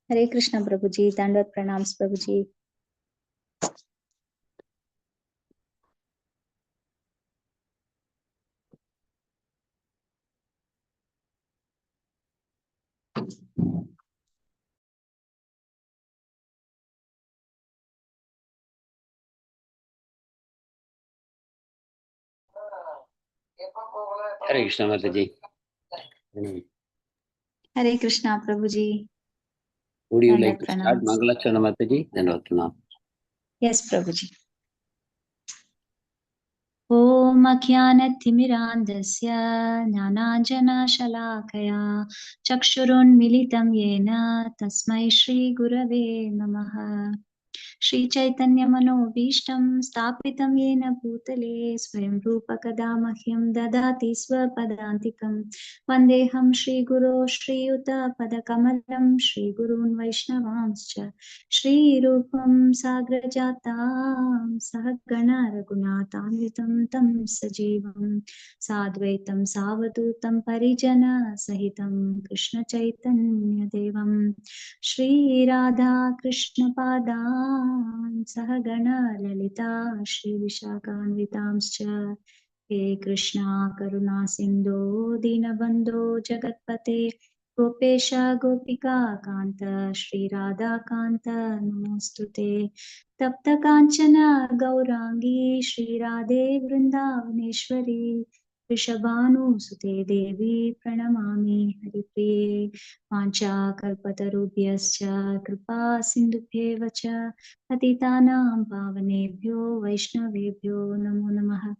Hare Krishna Prabhuji, Dandavat Pranams Prabhuji. Hare Krishna Mataji. Hare Krishna Prabhuji. Would you Dandavat like to start Pranams. Mangalacharna Mataji? Then what now? Yes, Prabhuji. Om Ajnanathimirantasya Jnananjanashalakaya Chakshurun Militam Yena Tasmai Shri Gurave Namaha. Shri Chaitanya Manobhishtam Stapitam Yena Bhutale Swayam Rupa Kadamahyam Dadati Swapadantikam Vandeham Shri Guru Shri Yuta Padakamalam Shri Gurun Vaishnavamscha Shri Rupam Sagrajatam Sahagana Raghunatanvitam Tam Sajivam Sadvaitam Savadutam Parijana Sahitam Krishna Chaitanya Devam Shri Radha Krishna Padan Sahagana Lalita Shri Vishakhanvitamscha He Krishna Karuna Sindhu Dinabandhu Jagatpate Gopesha Gopika Kanta Shri Radha Kanta Namostute Tapta Kanchana Gaurangi Shri Radhe Vrindavaneshwari Rishabhanu Sute Devi Pranamami Haripriye Pancha Kalpatarubhyascha Kripa Sindhubhyeva cha Patitanam Pavanebhyo Vaishnavebhyo Namo Namaha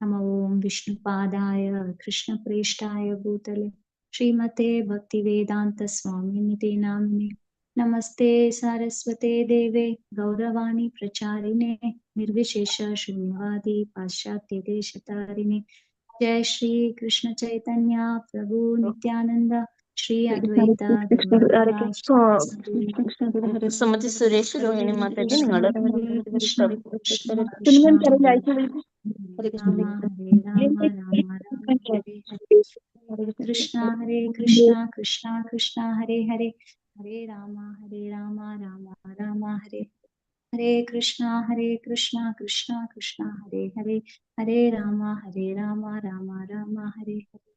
Namo Om Vishnupadaya Krishna Preshtaya Bhutale Srimate Bhaktivedanta Swami Nite Namine Namaste Saraswate Deve Gauravani Pracharine Nirvishesha Shunyavadi Paschatya Deshatarine Jai Shri Krishna Chaitanya Prabhu Nityananda Shri Advaita Gadadara Sumati Suresh Rohini Mataji Ningada Krishna Krishna Cinnamon Krishna Hare Rama Hare Rama Rama Rama Hare Hare Krishna Hare Krishna Krishna Krishna Hare Hare Hare Rama Rama Rama Hare Hare Krishna Krishna Krishna Hare Hare Hare Rama Rama Rama Hare Hare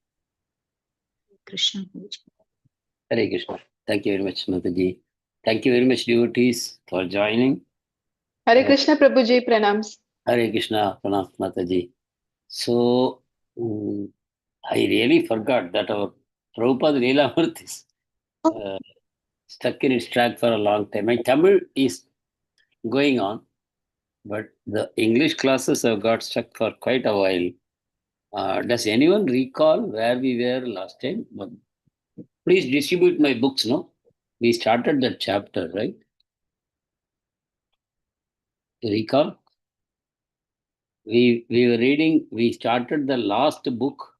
Krishna Hare Krishna. Thank you very much, Mataji. Thank you very much, devotees, for joining. Hare Krishna Prabhuji, pranams. Hare Krishna, Pranam Mataji. So, I really forgot that our Prabhupada Lilamrt is stuck in its track for a long time. My Tamil is going on, but the English classes have got stuck for quite a while. Does anyone recall where we were last time? Please distribute my books, no? We started that chapter, right? You recall? We were reading, we started the last book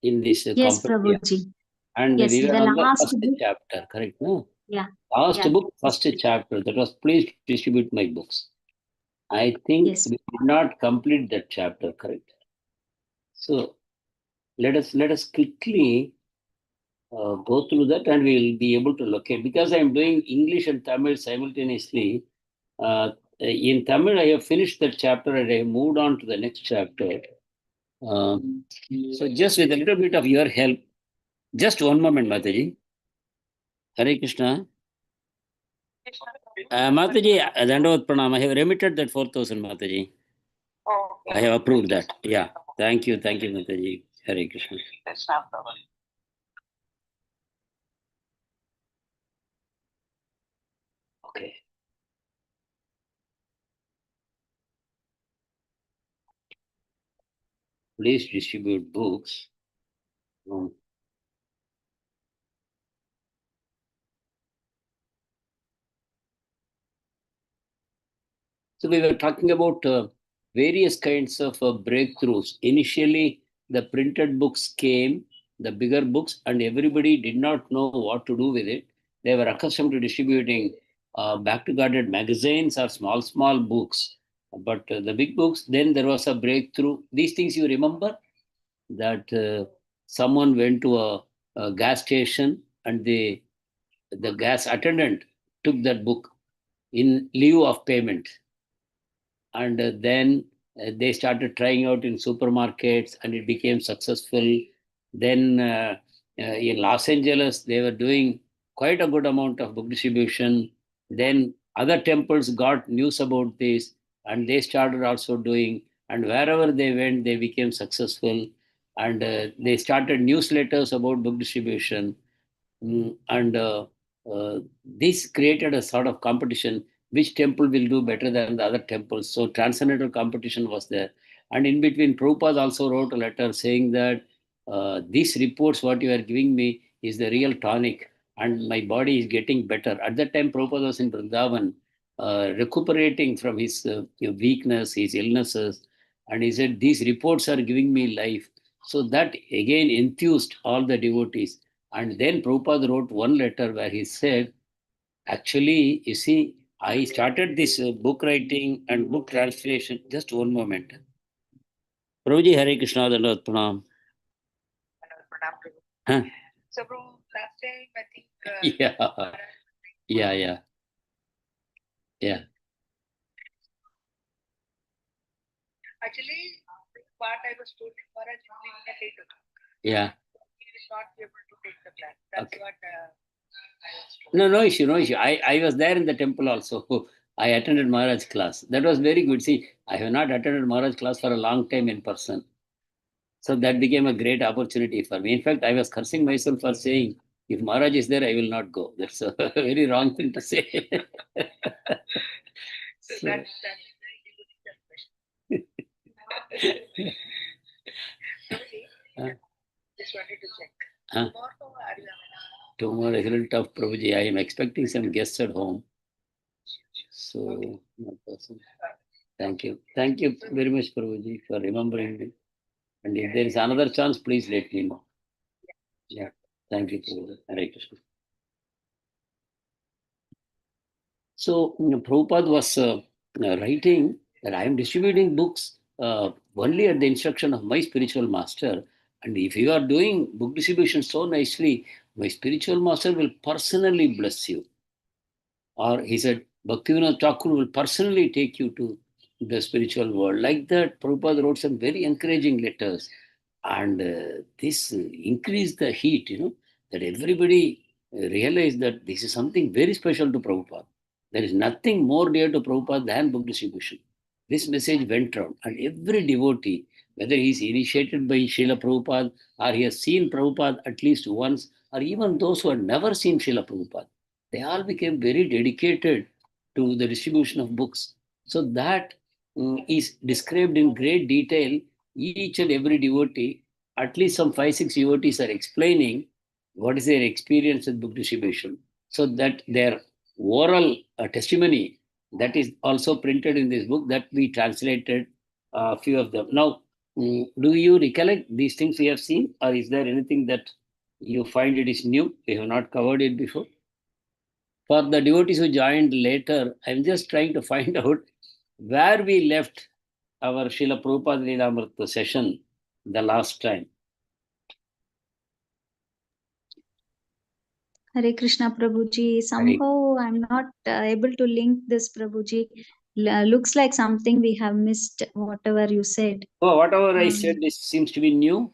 in this Yes, compendium. Prabhuji. And Yes, we were the on the last first book. chapter, correct? No? Yeah. Last Yeah. book, first chapter. That was, please distribute my books. I think Yes. we did not complete that chapter, correct? So let us quickly go through that, and we will be able to locate. Because I am doing English and Tamil simultaneously. In Tamil, I have finished that chapter and I have moved on to the next chapter. So just with a little bit of your help, just one moment, Mataji. Hare Krishna. Mataji, Dandavat Pranam, I have remitted that 4,000, Mataji. I have approved that. Yeah. Thank you, Mataji. Hare Krishna. Okay. Please distribute books. So we were talking about various kinds of breakthroughs. Initially, the printed books came, the bigger books, and everybody did not know what to do with it. They were accustomed to distributing back-to-guarded magazines or small books. But the big books, then there was a breakthrough. These things you remember? That someone went to a gas station and they the gas attendant took that book in lieu of payment. And then they started trying out in supermarkets and it became successful. Then in Los Angeles, they were doing quite a good amount of book distribution. Then other temples got news about this and they started also doing. And wherever they went, they became successful. And they started newsletters about book distribution. And this created a sort of competition. Which temple will do better than the other temples? So transcendental competition was there. And in between, Prabhupada also wrote a letter saying that these reports, what you are giving me, is the real tonic, and my body is getting better. At that time, Prabhupada was in Vrindavan, recuperating from his weakness, his illnesses, and he said, these reports are giving me life. So that again enthused all the devotees. And then Prabhupada wrote one letter where he said, actually, you see, I started this book writing and book translation. Just one moment. Prabhuji, Hare Krishna, Dandavat Pranam. Huh? So, Prabhu, last time I think. Yeah. Actually, what I was told in Maharaj is leaving at 8 o'clock. Yeah. He will not be able to take the class. That's Okay. what I was told. No issue. I was there in the temple also. I attended Maharaj's class. That was very good. See, I have not attended Maharaj's class for a long time in person. So that became a great opportunity for me. In fact, I was cursing myself for saying, if Maharaj is there, I will not go. That's a very wrong thing to say. So So- that's the question. Prabhuji, just wanted to check. Huh? Tomorrow, are you available? Tomorrow is a little tough, Prabhuji. I am expecting some guests at home. So, no person. Thank you. Thank you very much, Prabhuji, for remembering me. And if there is another chance, please let me know. Yeah. Thank you, Prabhuji. Hare Krishna. So, Prabhupada was writing that I am distributing books only at the instruction of my spiritual master. And if you are doing book distribution so nicely, my spiritual master will personally bless you. Or he said, Bhaktivinoda Thakur will personally take you to the spiritual world. Like that, Prabhupada wrote some very encouraging letters. And this increased the heat, that everybody realized that this is something very special to Prabhupada. There is nothing more dear to Prabhupada than book distribution. This message went around, and every devotee, whether he is initiated by Srila Prabhupada or he has seen Prabhupada at least once, or even those who had never seen Srila Prabhupada, they all became very dedicated to the distribution of books. So that is described in great detail. Each and every devotee, at least some 5-6 devotees are explaining what is their experience with book distribution. So that their oral testimony, that is also printed in this book that we translated a few of them. Now, do you recollect these things we have seen, or is there anything that you find it is new? We have not covered it before. For the devotees who joined later, I'm just trying to find out where we left our Srila Prabhupada Lilamrt session the last time. Hare Krishna Prabhuji. Somehow I'm not able to link this, Prabhuji. Looks like something we have missed, whatever you said. Oh, whatever I said, this seems to be new.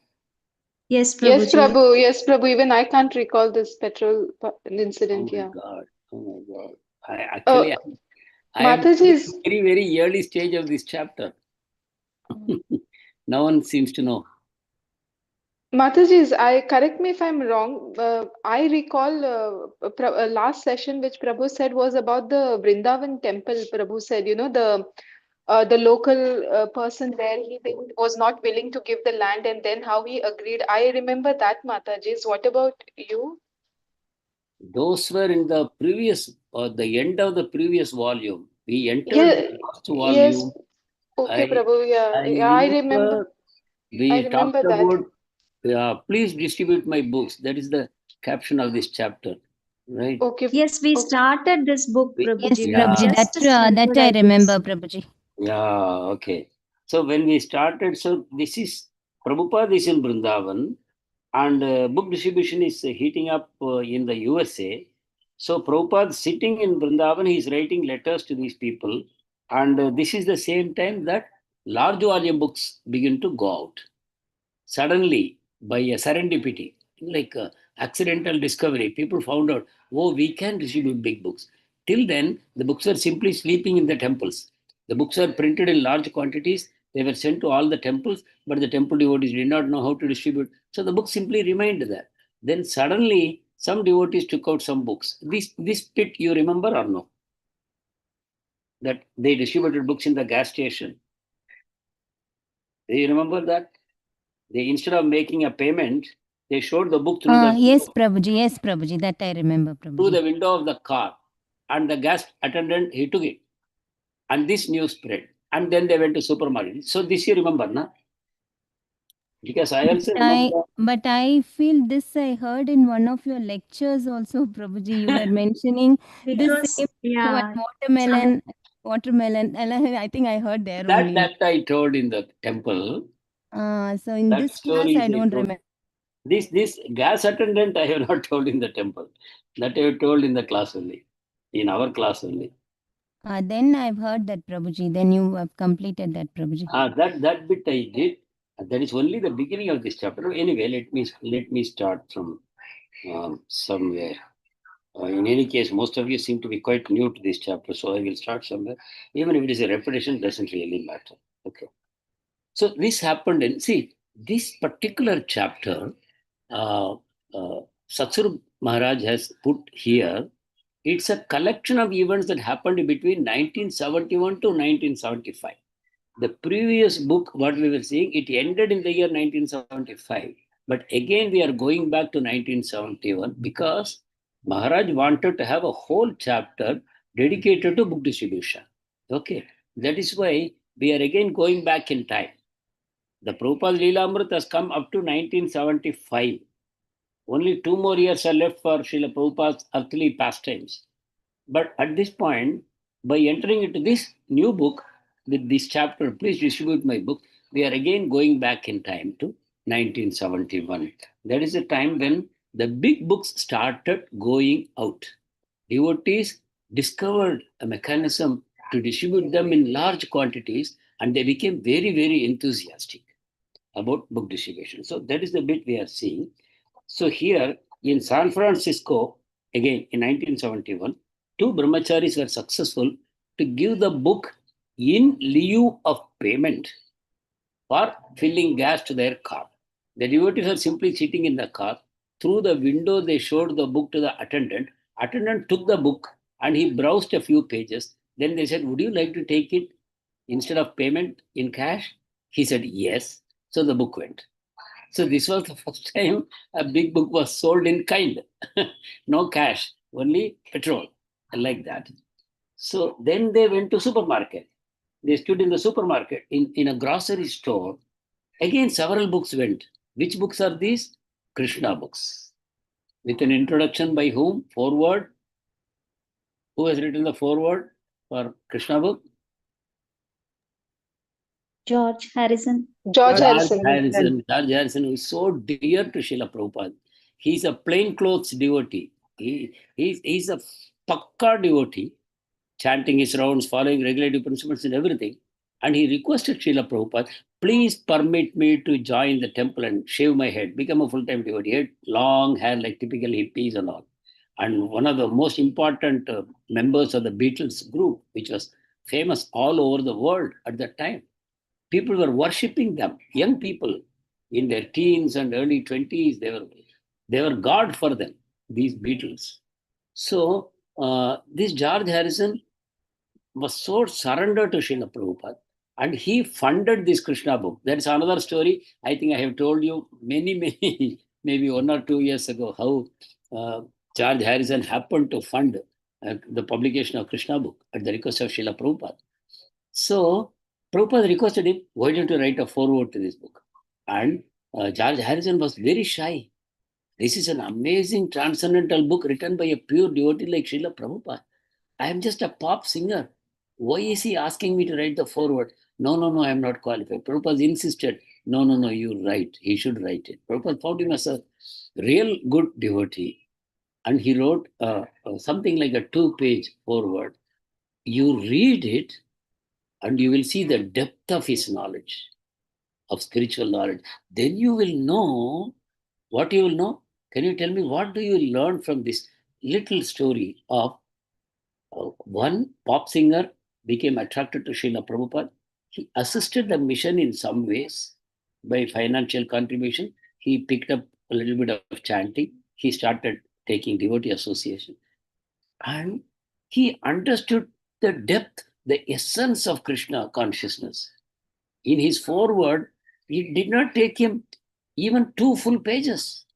Yes, Yes, Prabhuji. Prabhu. Yes, Prabhu. Even I can't recall this petrol incident. Oh my God. I Oh, am in Mataji's, very, very early stage of this chapter. No one seems to know. Mataji's, correct me if I'm wrong. I recall last session which Prabhu said was about the Vrindavan temple. Prabhu said, the local person there, was not willing to give the land, and then how he agreed. I remember that, Mataji's. What about you? Those were in the previous, the end of the previous volume. We entered Yeah, the last yes. volume. Okay, I Prabhu. Yeah, I remember. we I talked remember that. about, please distribute my books. That is the caption of this chapter, right? Okay. Yes, we started this book, Yes, Prabhuji. We Prabhuji, just that started, I I remember, guess. Prabhuji. Yeah, okay. So when we started, so this is, Prabhupada is in Vrindavan, and book distribution is heating up in the USA. So Prabhupada sitting in Vrindavan, he is writing letters to these people. And this is the same time that large volume books begin to go out. Suddenly, by a serendipity, like accidental discovery, people found out, oh, we can distribute big books. Till then, the books were simply sleeping in the temples. The books were printed in large quantities. They were sent to all the temples, but the temple devotees did not know how to distribute. So the books simply remained there. Then suddenly, some devotees took out some books. This bit you remember or no? That they distributed books in the gas station. Do you remember that? They, instead of making a payment, they showed the book through the Yes, Prabhuji. Yes, Prabhuji. That I remember, through Prabhuji. the window of the car, and the gas attendant, he took it, and this news spread, and then they went to supermarket. So this you remember, na? Because I also remember. But I feel this I heard in one of your lectures also, Prabhuji. You were mentioning It this was, same yeah. watermelon. I think I heard there That only. that I told in the temple. So in That this story class, I is don't told. remember. This gas attendant I have not told in the temple. That I have told in the class only, in our class only. Then I've heard that, Prabhuji. Then you have completed that, Prabhuji. That bit I did. That is only the beginning of this chapter. Anyway, let me start from somewhere. In any case, most of you seem to be quite new to this chapter, so I will start somewhere. Even if it is a repetition, doesn't really matter. Okay. So this happened in, see, this particular chapter, uh, Satsvarup Maharaj has put here. It's a collection of events that happened between 1971 to 1975. The previous book, what we were seeing, it ended in the year 1975. But again, we are going back to 1971 because Maharaj wanted to have a whole chapter dedicated to book distribution. Okay. That is why we are again going back in time. The Prabhupada Lilamrt has come up to 1975. Only 2 more years are left for Srila Prabhupada's earthly pastimes. But at this point, by entering into this new book with this chapter, please distribute my book, we are again going back in time to 1971. That is the time when the big books started going out. Devotees discovered a mechanism to distribute them in large quantities, and they became very, very enthusiastic about book distribution. So that is the bit we are seeing. So here in San Francisco, again in 1971, 2 brahmacharis were successful to give the book in lieu of payment for filling gas to their car. The devotees are simply sitting in the car. Through the window, they showed the book to the attendant. Attendant took the book and he browsed a few pages. Then they said, would you like to take it instead of payment in cash? He said, yes. So the book went. So this was the first time a big book was sold in kind. No cash, only petrol, like that. So then they went to supermarket. They stood in the supermarket, in a grocery store. Again, several books went. Which books are these? Krishna books. With an introduction by whom? Foreword. Who has written the foreword for Krishna book? George Harrison. George Harrison. George Harrison, who is so dear to Srila Prabhupada. He's a plainclothes devotee. He's a pakka devotee, chanting his rounds, following regulative principles and everything. And he requested Srila Prabhupada, please permit me to join the temple and shave my head, become a full-time devotee. He had long hair like typical hippies and all. And one of the most important members of the Beatles group, which was famous all over the world at that time. People were worshipping them, young people in their teens and early 20s, they were God for them, these Beatles. So this George Harrison was so surrendered to Srila Prabhupada, and he funded this Krishna book. That is another story. I think I have told you many, maybe 1 or 2 years ago, how George Harrison happened to fund the publication of Krishna book at the request of Srila Prabhupada. So Prabhupada requested him, why don't you write a foreword to this book? And George Harrison was very shy. This is an amazing transcendental book written by a pure devotee like Srila Prabhupada. I am just a pop singer. Why is he asking me to write the foreword? No, I am not qualified. Prabhupada insisted, no, you write. He should write it. Prabhupada found him as a real good devotee. and he wrote something like a 2-page foreword. You read it and you will see the depth of his knowledge, of spiritual knowledge. Then you will know what you will know. Can you tell me what do you learn from this little story of one pop singer became attracted to Srila Prabhupada? He assisted the mission in some ways by financial contribution. He picked up a little bit of chanting. He started taking devotee association. And he understood the depth, the essence of Krishna consciousness. In his foreword, it did not take him even 2 full pages,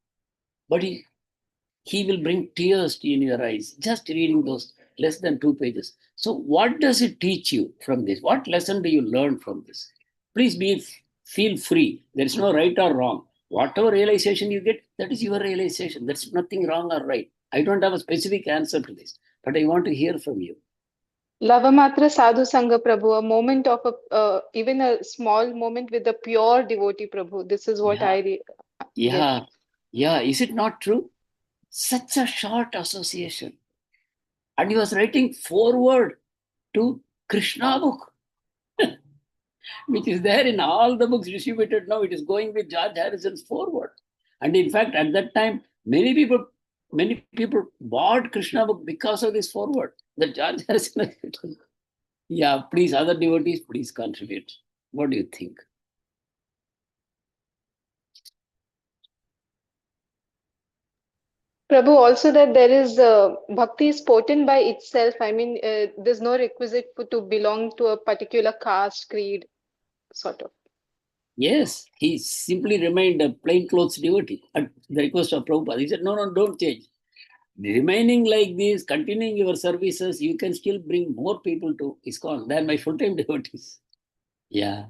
but he will bring tears in your eyes just reading those less than 2 pages. So, what does it teach you from this? What lesson do you learn from this? Please feel free. There is no right or wrong. Whatever realization you get, that is your realization. There's nothing wrong or right. I don't have a specific answer to this, but I want to hear from you. Lavamatra Sadhu Sangha Prabhu, a moment of even a small moment with a pure devotee Prabhu. This is what I get. Yeah. Is it not true? Such a short association. And he was writing foreword to Krishna book, which is there in all the books distributed now. It is going with George Harrison's foreword. And in fact, at that time, many people bought Krishna book because of this foreword that George Harrison has written. Yeah, please, other devotees, please contribute. What do you think? Prabhu, also that there is bhakti is potent by itself. I mean, there's no requisite to belong to a particular caste, creed, sort of. Yes, he simply remained a plainclothes devotee at the request of Prabhupada. He said, no, don't change. Remaining like this, continuing your services, you can still bring more people to ISKCON than my full-time devotees. Yeah.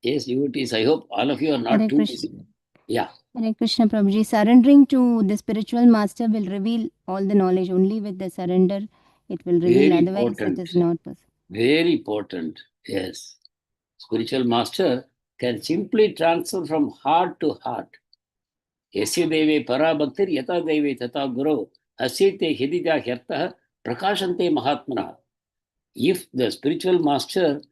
Yes, devotees, I hope all of you are not Hare too Krishna. busy. Yeah. Hare Krishna Prabhuji, surrendering to the spiritual master will reveal all the knowledge. Only with the surrender it will reveal. Very Otherwise important. it is not possible. Very important. Yes. Spiritual master can simply transfer from heart to heart. Yasya deve para bhaktir yata deve tata guru asyate hidija hyartah prakashante mahatmana. If the spiritual master,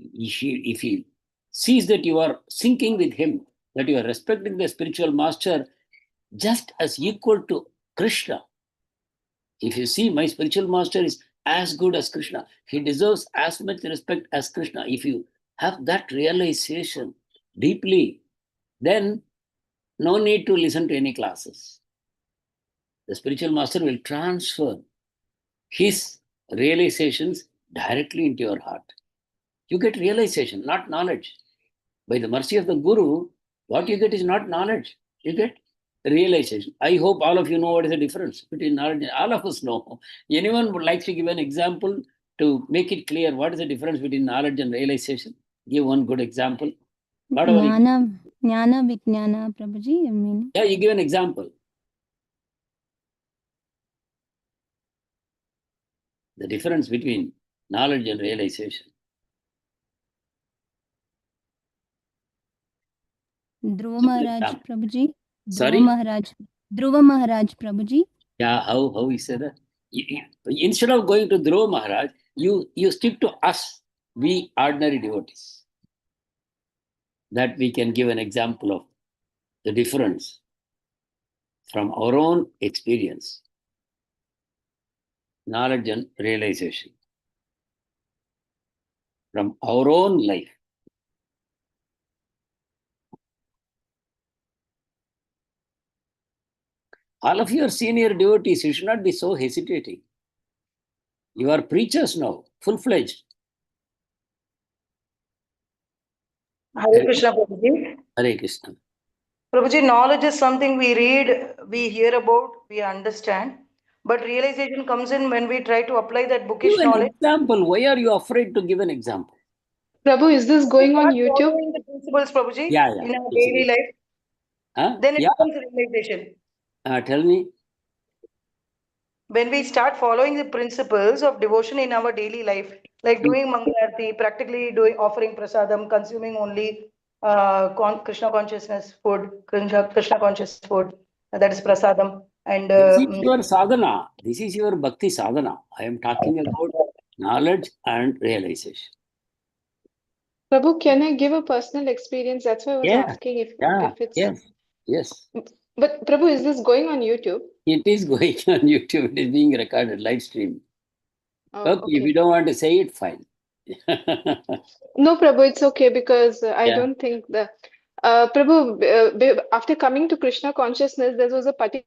if he sees that you are syncing with him, that you are respecting the spiritual master just as equal to Krishna, if you see my spiritual master is as good as Krishna, he deserves as much respect as Krishna. If you have that realization deeply, then no need to listen to any classes. The spiritual master will transfer his realizations directly into your heart. You get realization, not knowledge. By the mercy of the Guru, what you get is not knowledge. You get realization. I hope all of you know what is the difference between knowledge and all of us know. Anyone would like to give an example to make it clear what is the difference between knowledge and realization? Give one good example. Jnana Vijnana Prabhuji, I mean. Yeah, you give an example. The difference between knowledge and realization. Dhruva Maharaj Prabhuji. Sorry? Dhruva Maharaj Prabhuji. Yeah, how he said that? Instead of going to Dhruva Maharaj, you stick to us, we ordinary devotees. That we can give an example of the difference from our own experience, knowledge and realization, from our own life. All of you are senior devotees, you should not be so hesitating. You are preachers now, full-fledged. Hare Krishna, Prabhuji. Hare Krishna. Prabhuji, knowledge is something we read, we hear about, we understand. But realization comes in when we try to apply that bookish Give an knowledge. example. Why are you afraid to give an example? Prabhu, is this going on Start YouTube? following the principles, Prabhuji, Yeah. in our daily life. Then it becomes realization. Tell me. When we start following the principles of devotion in our daily life, like doing Mangalarti, practically doing offering prasadam, consuming only Krishna consciousness food, Krishna conscious food, that is prasadam. And This is your sadhana. This is your bhakti sadhana. I am talking about knowledge and realization. Prabhu, can I give a personal experience? That's why I was asking if it's... Yes. But Prabhu, is this going on YouTube? It is going on YouTube. It is being recorded, live stream. Oh, Okay, if you don't want to say it, fine. No, Prabhu, it's okay because I don't think the... Prabhu, after coming to Krishna consciousness, there was a particular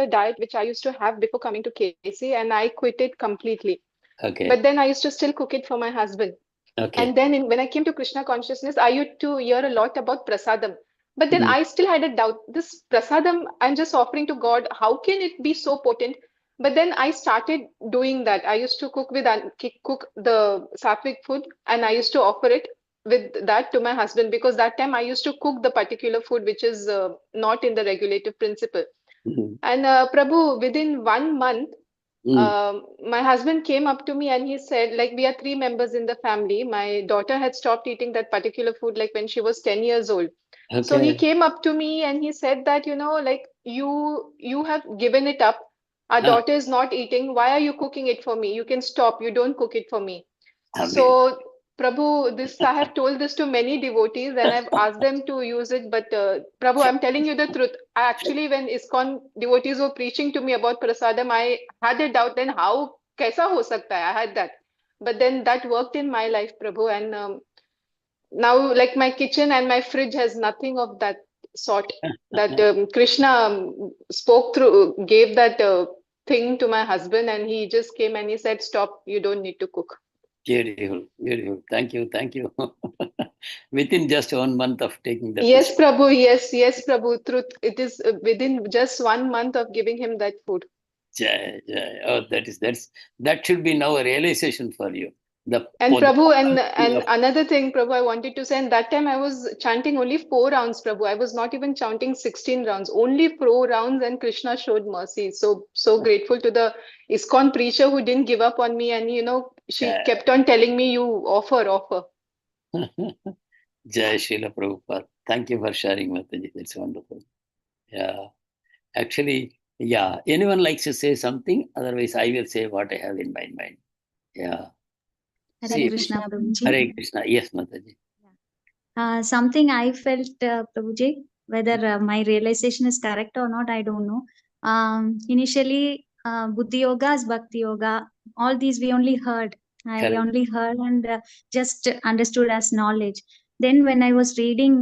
diet which I used to have before coming to KC, and I quit it completely. Okay. But then I used to still cook it for my husband. Okay. And then when I came to Krishna consciousness, I used to hear a lot about prasadam. But then I still had a doubt. This prasadam, I'm just offering to God. How can it be so potent? But then I started doing that. I used to cook the sattvic food, and I used to offer it with that to my husband, because that time I used to cook the particular food which is not in the regulative principle. And Prabhu, within 1 month, my husband came up to me and he said, like, we are 3 members in the family. My daughter had stopped eating that particular food like when she was 10 years old. Okay. So he came up to me and he said that, like, you have given it up. Our daughter is not eating. Why are you cooking it for me? You can stop. You don't cook it for me. So Prabhu, I have told this to many devotees and I've asked them to use it. But Prabhu, I'm telling you the truth. Actually, when ISKCON devotees were preaching to me about prasadam, I had a doubt. Then how kaisa ho sakta hai? I had that. But then that worked in my life, Prabhu. And now, like, my kitchen and my fridge has nothing of that sort. That Krishna gave that thing to my husband, and he just came and he said, "Stop! You don't need to cook." Beautiful, beautiful. Thank you. Within just 1 month of taking that. Yes, Prabhu. Yes, Prabhu. Truth. It is within just 1 month of giving him that food. Jai. Oh, that should be now a realization for you. Prabhu, and another thing, Prabhu, I wanted to say, and that time I was chanting only 4 rounds, Prabhu. I was not even chanting 16 rounds, only 4 rounds, and Krishna showed mercy. So grateful to the ISKCON preacher who didn't give up on me, and she kept on telling me, you offer. Jai Srila Prabhupada. Thank you for sharing, Mataji. That's wonderful. Yeah. Actually, anyone likes to say something? Otherwise, I will say what I have in my mind. Yeah. Hare Krishna, Prabhuji. Hare Krishna. Yes, Mataji. Something I felt, Prabhuji, whether my realization is correct or not, I don't know. Initially, Buddhi Yoga is Bhakti Yoga. All these we only heard. I only heard and just understood as knowledge. Then when I was reading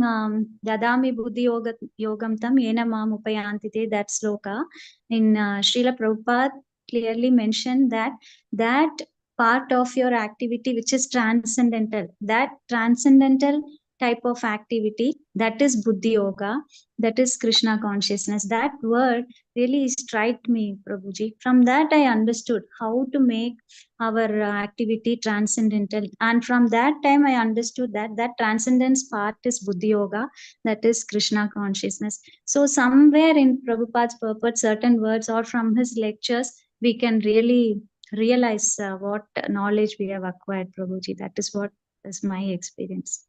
Dadami Buddhi Yogam Tam Yena Mam Upayantite, that sloka, in Srila Prabhupada clearly mentioned that part of your activity which is transcendental, that transcendental type of activity, that is Buddhi Yoga, that is Krishna consciousness. That word really struck me, Prabhuji. From that I understood how to make our activity transcendental, and from that time I understood that transcendence part is Buddhi Yoga, that is Krishna consciousness. So somewhere in Prabhupada's purport, certain words or from his lectures, we can really realize what knowledge we have acquired, Prabhuji. That is what is my experience.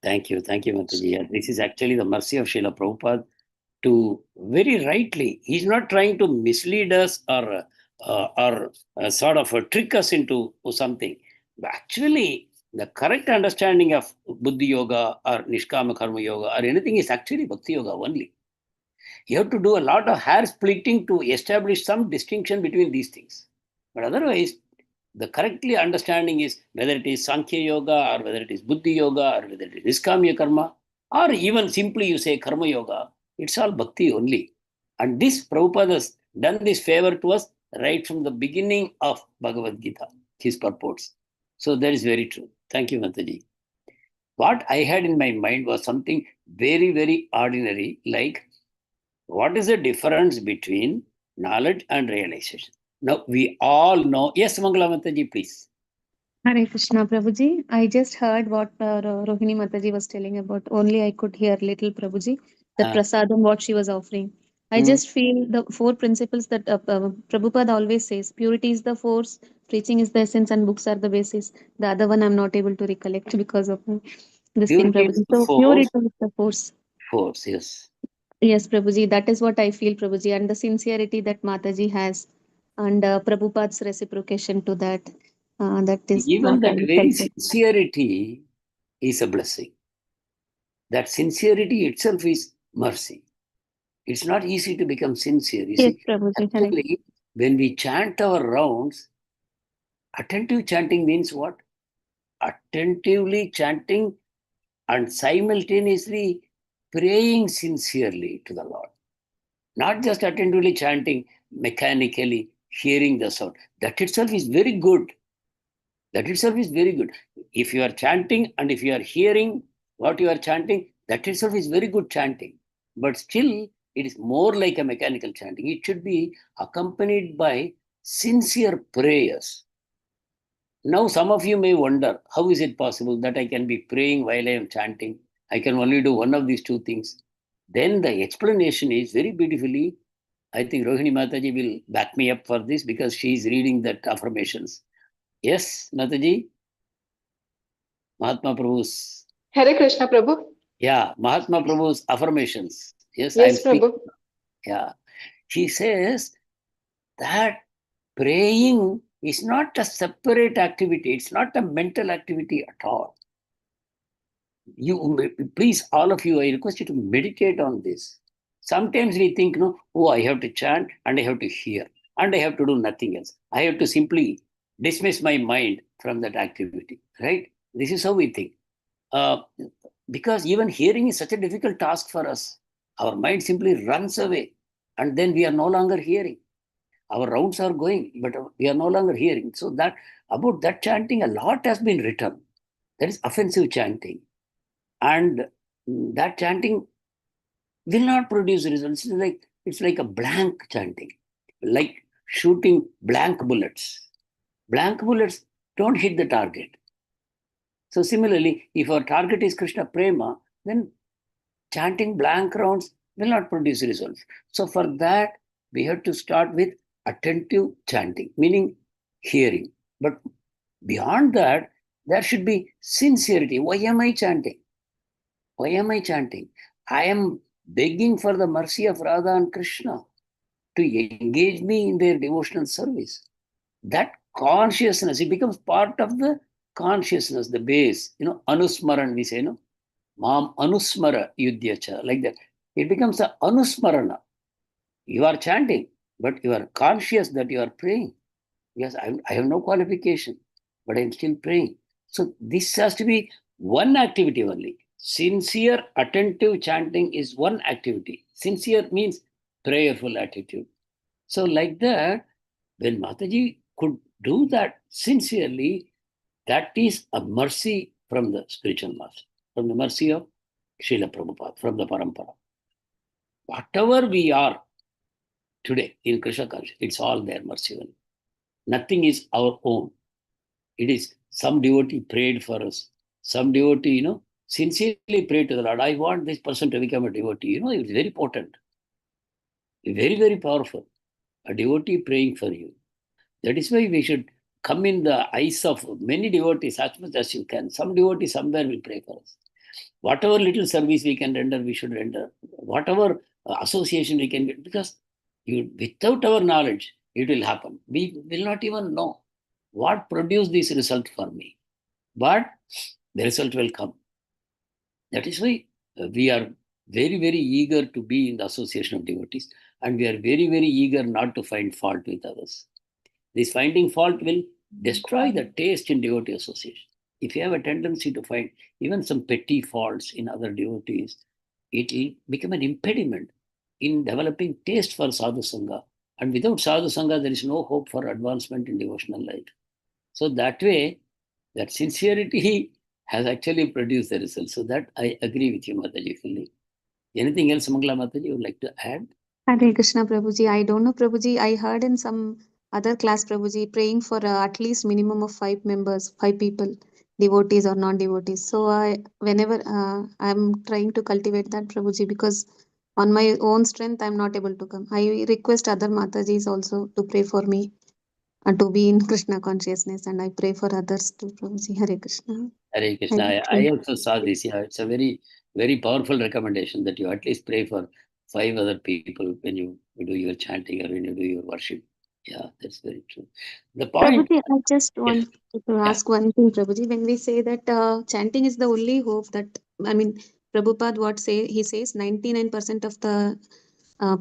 Thank you, Mataji. This is actually the mercy of Srila Prabhupada to very rightly. He's not trying to mislead us or sort of trick us into something. But actually, the correct understanding of Buddhi Yoga or Nishkama Karma Yoga or anything is actually Bhakti Yoga only. You have to do a lot of hair splitting to establish some distinction between these things. But otherwise, the correctly understanding is whether it is Sankhya Yoga or whether it is Buddhi Yoga or whether it is Niskamya Karma or even simply you say Karma Yoga, it's all Bhakti only. And this Prabhupada has done this favor to us right from the beginning of Bhagavad Gita, his purports. So that is very true. Thank you, Mataji. What I had in my mind was something very, very ordinary, like what is the difference between knowledge and realization? Now, we all know. Yes, Mangala Mataji, please. Hare Krishna, Prabhuji. I just heard what Rohini Mataji was telling about. Only I could hear little, Prabhuji. The prasadam, what she was offering. I just feel the four principles that Prabhupada always says: purity is the force, preaching is the essence, and books are the basis. The other one I'm not able to recollect because of this thing, Purity is Prabhuji. the So force. purity is the force. Force, yes. Yes, Prabhuji, that is what I feel, Prabhuji, and the sincerity that Mataji has, and Prabhupada's reciprocation to that. That is Even what I that very felt. sincerity is a blessing. That sincerity itself is mercy. It's not easy to become sincere. You Yes, see, Prabhuji, correct. actually, when we chant our rounds, attentive chanting means what? Attentively chanting and simultaneously praying sincerely to the Lord. Not just attentively chanting, mechanically hearing the sound. That itself is very good. That itself is very good. If you are chanting and if you are hearing what you are chanting, that itself is very good chanting. But still, it is more like a mechanical chanting. It should be accompanied by sincere prayers. Now, some of you may wonder, how is it possible that I can be praying while I am chanting? I can only do one of these two things. Then the explanation is very beautifully. I think Rohini Mataji will back me up for this because she is reading that affirmations. Yes, Mataji? Mahatma Prabhu's, Hare Krishna, Prabhu. Mahatma Prabhu's affirmations. Yes, I'm Yes, speaking. Prabhu. Yeah. She says that praying is not a separate activity. It's not a mental activity at all. Please, all of you, I request you to meditate on this. Sometimes we think, no, oh, I have to chant and I have to hear and I have to do nothing else. I have to simply dismiss my mind from that activity, right? This is how we think. Uh, because even hearing is such a difficult task for us. Our mind simply runs away and then we are no longer hearing. Our rounds are going, but we are no longer hearing. So that about that chanting, a lot has been written. That is offensive chanting. And that chanting will not produce results. It's like a blank chanting, like shooting blank bullets. Blank bullets don't hit the target. So similarly, if our target is Krishna Prema, then chanting blank rounds will not produce results. So for that, we have to start with attentive chanting, meaning hearing. But beyond that, there should be sincerity. Why am I chanting? Why am I chanting? I am begging for the mercy of Radha and Krishna to engage me in their devotional service. That consciousness, it becomes part of the consciousness, the base. Anusmaran, we say, Mam Anusmara Yudhyacha, like that. It becomes a Anusmarana. You are chanting, but you are conscious that you are praying. Yes, I have no qualification, but I'm still praying. So this has to be one activity only. Sincere, attentive chanting is one activity. Sincere means prayerful attitude. So like that, when Mataji could do that sincerely, that is a mercy from the spiritual master, from the mercy of Srila Prabhupada, from the Parampara. Whatever we are today in Krishna consciousness, it's all there, mercy only. Nothing is our own. It is some devotee prayed for us. Some devotee, sincerely prayed to the Lord. I want this person to become a devotee. It's very potent. Very, very powerful. A devotee praying for you. That is why we should come in the eyes of many devotees as much as you can. Some devotee somewhere will pray for us. Whatever little service we can render, we should render. Whatever association we can get, because without our knowledge, it will happen. We will not even know what produced this result for me. But the result will come. That is why we are very, very eager to be in the association of devotees, and we are very, very eager not to find fault with others. This finding fault will destroy the taste in devotee association. If you have a tendency to find even some petty faults in other devotees, it will become an impediment in developing taste for sadhu sangha. And without sadhu sangha, there is no hope for advancement in devotional life. So that way, that sincerity has actually produced the result. So that I agree with you, Mataji, fully. Anything else, Mangala Mataji, you would like to add? Hare Krishna, Prabhuji. I don't know, Prabhuji. I heard in some other class, Prabhuji, praying for at least minimum of 5 members, 5 people, devotees or non-devotees. So whenever I'm trying to cultivate that, Prabhuji, because On my own strength, I'm not able to come. I request other Matajis also to pray for me and to be in Krishna consciousness, and I pray for others too. Prabhuji, Hare Krishna. Hare Krishna. I also saw this. Yeah, it's a very, very powerful recommendation that you at least pray for 5 other people when you do your chanting or when you do your worship. Yeah, that's very true. The point. Prabhuji, I just Yes. want to ask one thing, Prabhuji. When we say that chanting is the only hope, that I mean, Prabhupada, what say he says, 99% of the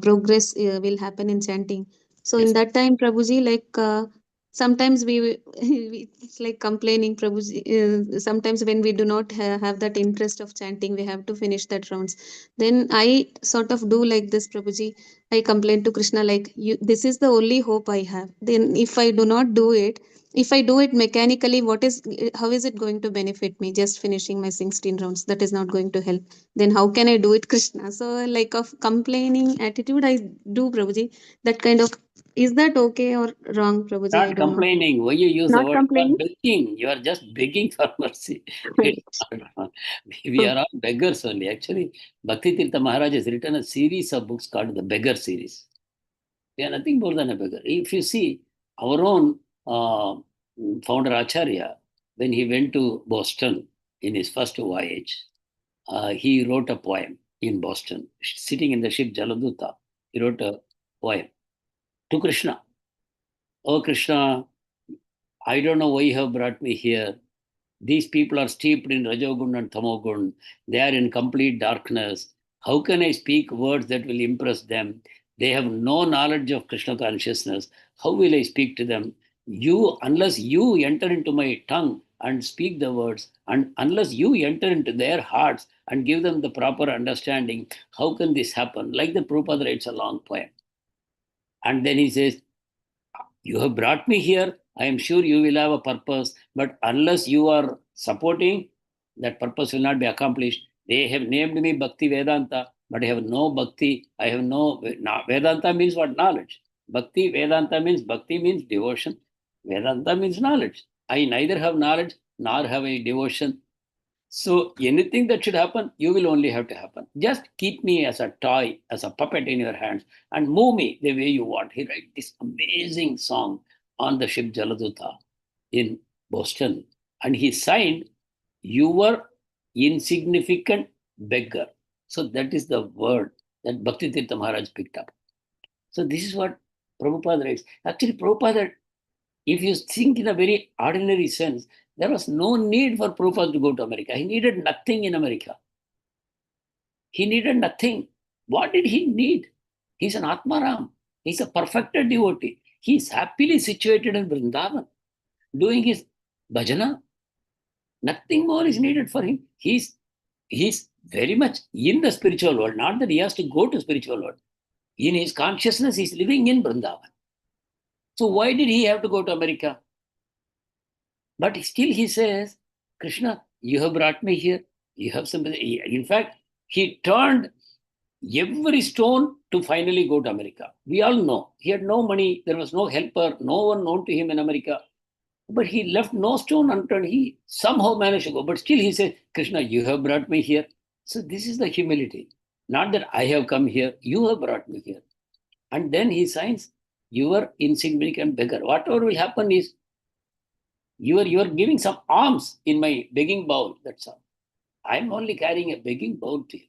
progress will happen in chanting. So Yes. in that time, Prabhuji, like sometimes it's like complaining, Prabhuji. Sometimes when we do not have that interest of chanting, we have to finish that rounds. Then I sort of do like this, Prabhuji. I complain to Krishna like, you, this is the only hope I have. Then if I do not do it, if I do it mechanically, how is it going to benefit me? Just finishing my 16 rounds, that is not going to help. Then how can I do it, Krishna? So like of complaining attitude, I do, Prabhuji. That kind of, is that okay or wrong, Prabhuji? I Not don't know. complaining. Why you use the Not word? You are complaining. begging. You are just begging for mercy. It's not wrong. We are all beggars only. Actually, Bhakti Tirtha Maharaj has written a series of books called the Beggar series. We are nothing more than a beggar. If you see our own founder Acharya, when he went to Boston in his first voyage, he wrote a poem in Boston, sitting in the ship Jaladuta. He wrote a poem to Krishna. Oh Krishna, I don't know why you have brought me here. These people are steeped in Rajogun and Tamogun. They are in complete darkness. How can I speak words that will impress them? They have no knowledge of Krishna consciousness. How will I speak to them? Unless you enter into my tongue and speak the words, and unless you enter into their hearts and give them the proper understanding, how can this happen? Like the Prabhupada writes a long poem. And then he says, you have brought me here. I am sure you will have a purpose, but unless you are supporting, that purpose will not be accomplished. They have named me Bhakti Vedanta, but I have no Bhakti. I have no Vedanta means what? Knowledge. Bhakti Bhakti means devotion. Vedanta means knowledge. I neither have knowledge nor have a devotion. So anything that should happen, you will only have to happen. Just keep me as a toy, as a puppet in your hands, and move me the way you want. He wrote this amazing song on the ship Jaladuta in Boston. And he signed, "Your insignificant beggar." So that is the word that Bhakti Tirtha Maharaj picked up. So this is what Prabhupada writes. Actually, Prabhupada, if you think in a very ordinary sense, there was no need for Prabhupada to go to America. He needed nothing in America. He needed nothing. What did he need? He's an Atmaram. He's a perfected devotee. He's happily situated in Vrindavan, doing his bhajana. Nothing more is needed for him. He's very much in the spiritual world, not that he has to go to spiritual world. In his consciousness, he's living in Vrindavan. So why did he have to go to America? But still he says, Krishna, you have brought me here. You have somebody. In fact, he turned every stone to finally go to America. We all know he had no money. There was no helper, no one known to him in America. But he left no stone unturned. He somehow managed to go. But still he said, Krishna, you have brought me here. So this is the humility. Not that I have come here. You have brought me here. And then he signs, your insignificant beggar. Whatever will happen is, you are giving some alms in my begging bowl. That's all. I'm only carrying a begging bowl to you.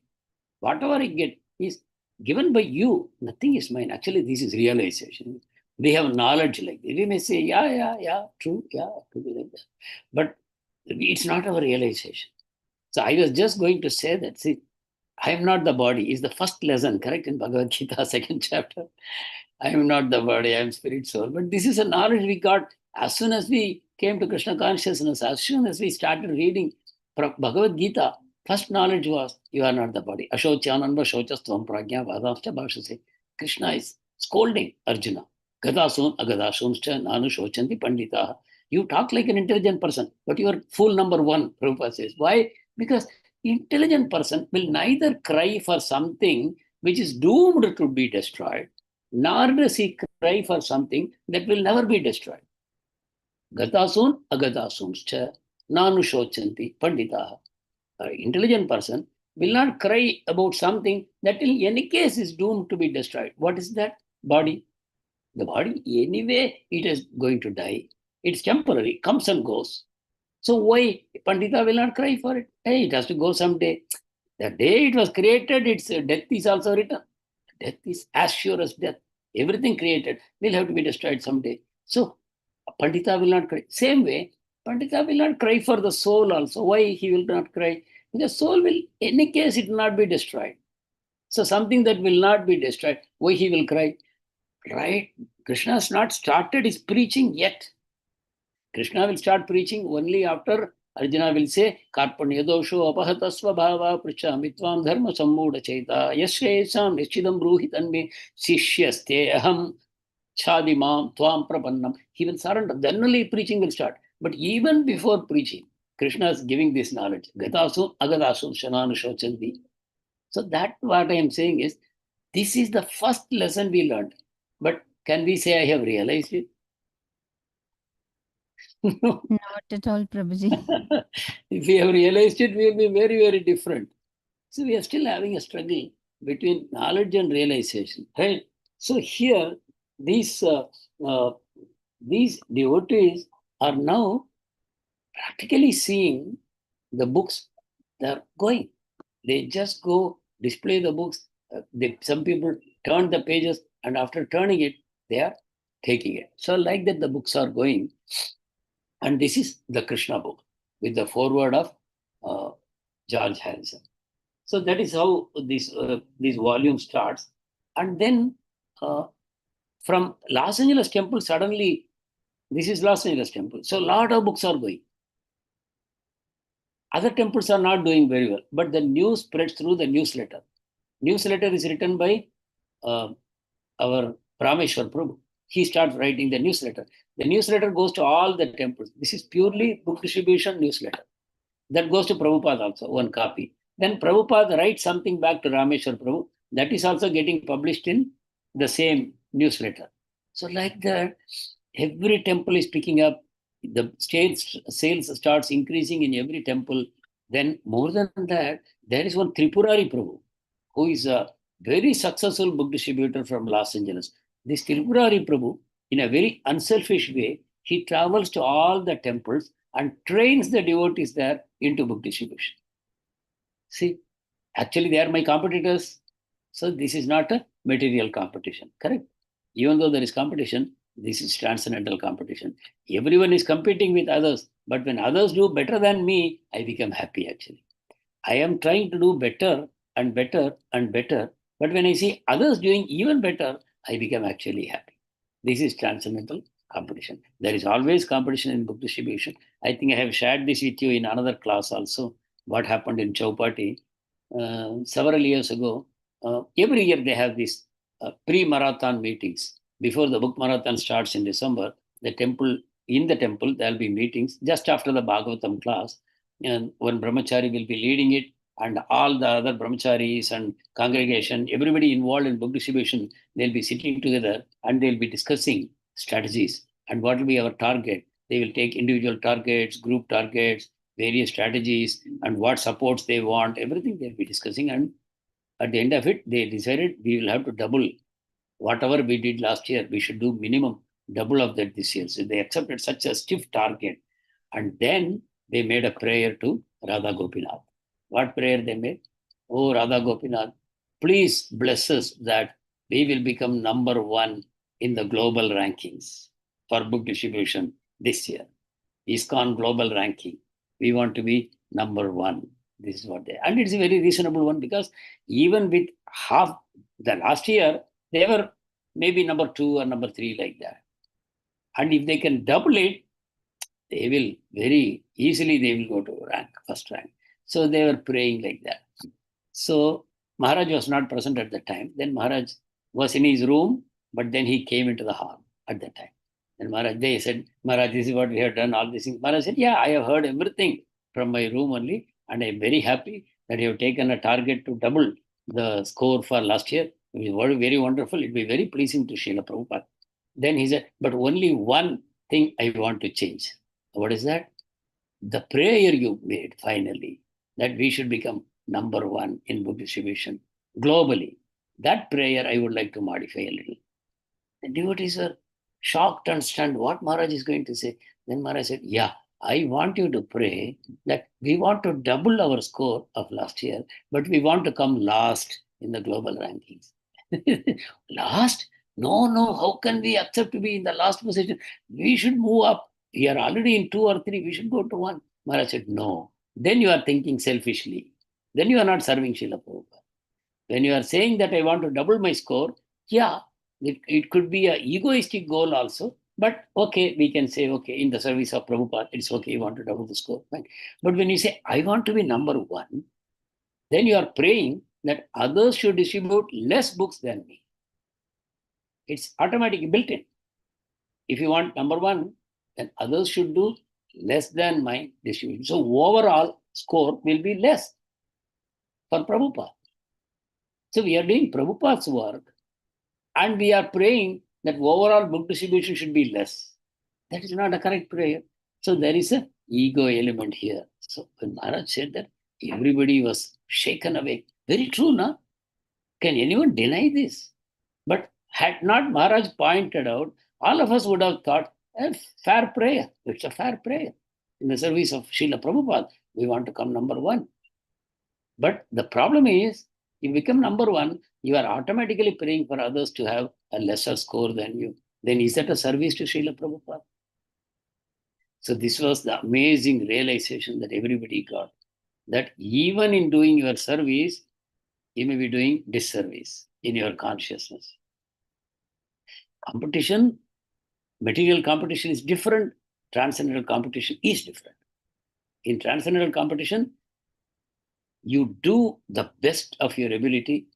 Whatever I get is given by you. Nothing is mine. Actually, this is realization. We have knowledge like this. We may say, yeah, true, like that. But it's not our realization. So I was just going to say that, see, I am not the body is the first lesson, correct, in Bhagavad Gita, second chapter. I am not the body, I am spirit soul. But this is a knowledge we got as soon as we came to Krishna consciousness, as soon as we started reading Bhagavad Gita. First knowledge was, you are not the body. Ashocyananva shochastvam prajna vadamscha bhashase. Krishna is scolding Arjuna. Gadasun agadasumscha nanu shochanti panditaha. You talk like an intelligent person, but you are fool number one, Prabhupada says. Why? Because intelligent person will neither cry for something which is doomed to be destroyed, nor does he cry for something that will never be destroyed. Gatasun agadasumscha nanu shochanti panditaha. Intelligent person will not cry about something that in any case is doomed to be destroyed. What is that? Body. The body, anyway, it is going to die. It's temporary, comes and goes. So why Pandita will not cry for it? Hey, it has to go someday. The day it was created, its death is also written. Death is as sure as death. Everything created will have to be destroyed someday. So Pandita will not cry. Same way, Pandita will not cry for the soul also. Why he will not cry? Because soul will, in any case, it will not be destroyed. So something that will not be destroyed, why he will cry? Right? Krishna has not started his preaching yet. Krishna will start preaching only after Arjuna will say, Karpanya dosho apahatasva bhava prachamitvam dharma sammuda chaita yashreyasam nischidam bruhitanme sishyaste aham chadimam tvam prapannam. He will surrender. Then only preaching will start. But even before preaching, Krishna is giving this knowledge. Gatasu agadasu shananu shochanti. So that what I am saying is, this is the first lesson we learned. But can we say I have realized it? No. Not at all, Prabhuji. If we have realized it, we will be very, very different. So we are still having a struggle between knowledge and realization, right? So here, these devotees are now practically seeing the books. They are going. They just go display the books. Some people turn the pages, and after turning it, they are taking it. So like that, the books are going. And this is the Krishna book with the foreword of George Harrison. So that is how this volume starts. And then from Los Angeles Temple, suddenly, this is Los Angeles Temple. So a lot of books are going. Other temples are not doing very well, but the news spreads through the newsletter. Newsletter is written by our Rameshwar Prabhu. He starts writing the newsletter. The newsletter goes to all the temples. This is purely book distribution newsletter. That goes to Prabhupada also, one copy. Then Prabhupada writes something back to Rameshwar Prabhu. That is also getting published in the same newsletter. So like that, every temple is picking up. The sales starts increasing in every temple. Then more than that, there is one Tripurari Prabhu, who is a very successful book distributor from Los Angeles. This Tripurari Prabhu, in a very unselfish way, he travels to all the temples and trains the devotees there into book distribution. See, actually they are my competitors. So this is not a material competition, correct? Even though there is competition, this is transcendental competition. Everyone is competing with others, but when others do better than me, I become happy actually. I am trying to do better and better and better, but when I see others doing even better, I become actually happy. This is transcendental competition. There is always competition in book distribution. I think I have shared this with you in another class also, what happened in Chowpatty several years ago. Every year they have these pre-marathon meetings. Before the book marathon starts in December, in the temple, there'll be meetings just after the Bhagavatam class. And one brahmachari will be leading it, and all the other brahmacharis and congregation, everybody involved in book distribution, they'll be sitting together and they'll be discussing strategies and what will be our target. They will take individual targets, group targets, various strategies, and what supports they want, everything they'll be discussing. And at the end of it, they decided we will have to double whatever we did last year. We should do minimum double of that this year. So they accepted such a stiff target. And then they made a prayer to Radha Gopinath. What prayer they made? Oh, Radha Gopinath, please bless us that we will become number one in the global rankings for book distribution this year. ISKCON global ranking. We want to be number one. This is what they, and it's a very reasonable one, because even with half the last year, they were maybe number 2 or number 3 like that. And if they can double it, they will very easily, they will go to first rank. So they were praying like that. So Maharaj was not present at that time. Then Maharaj was in his room, but then he came into the hall at that time. And Maharaj, they said, Maharaj, this is what we have done, all these things. Maharaj said, yeah, I have heard everything from my room only, and I am very happy that you have taken a target to double the score for last year. It was very wonderful. It will be very pleasing to Srila Prabhupada. Then he said, but only one thing I want to change. What is that? The prayer you made finally, that we should become number one in book distribution globally. That prayer I would like to modify a little. The devotees were shocked to understand what Maharaj is going to say. Then Maharaj said, yeah, I want you to pray that we want to double our score of last year, but we want to come last in the global rankings. Last? No, no, how can we accept to be in the last position? We should move up. We are already in 2 or 3, we should go to 1. Maharaj said, no. Then you are thinking selfishly. Then you are not serving Srila Prabhupada. When you are saying that I want to double my score, yeah, it could be an egoistic goal also, but okay, we can say, okay, in the service of Prabhupada, it's okay, you want to double the score. Right? But when you say, I want to be number one, then you are praying that others should distribute less books than me. It's automatically built in. If you want number one, then others should do less than my distribution. So overall score will be less for Prabhupada. So we are doing Prabhupada's work and we are praying that overall book distribution should be less. That is not a correct prayer. So there is an ego element here. So when Maharaj said that, everybody was shaken away. Very true, no? Can anyone deny this? But had not Maharaj pointed out, all of us would have thought, a fair prayer. It's a fair prayer. In the service of Srila Prabhupada, we want to come number one. But the problem is, you become number one, you are automatically praying for others to have a lesser score than you. Then is that a service to Srila Prabhupada? So this was the amazing realization that everybody got. That even in doing your service, you may be doing disservice in your consciousness. Competition, material competition is different. Transcendental competition is different. In transcendental competition, you do the best of your ability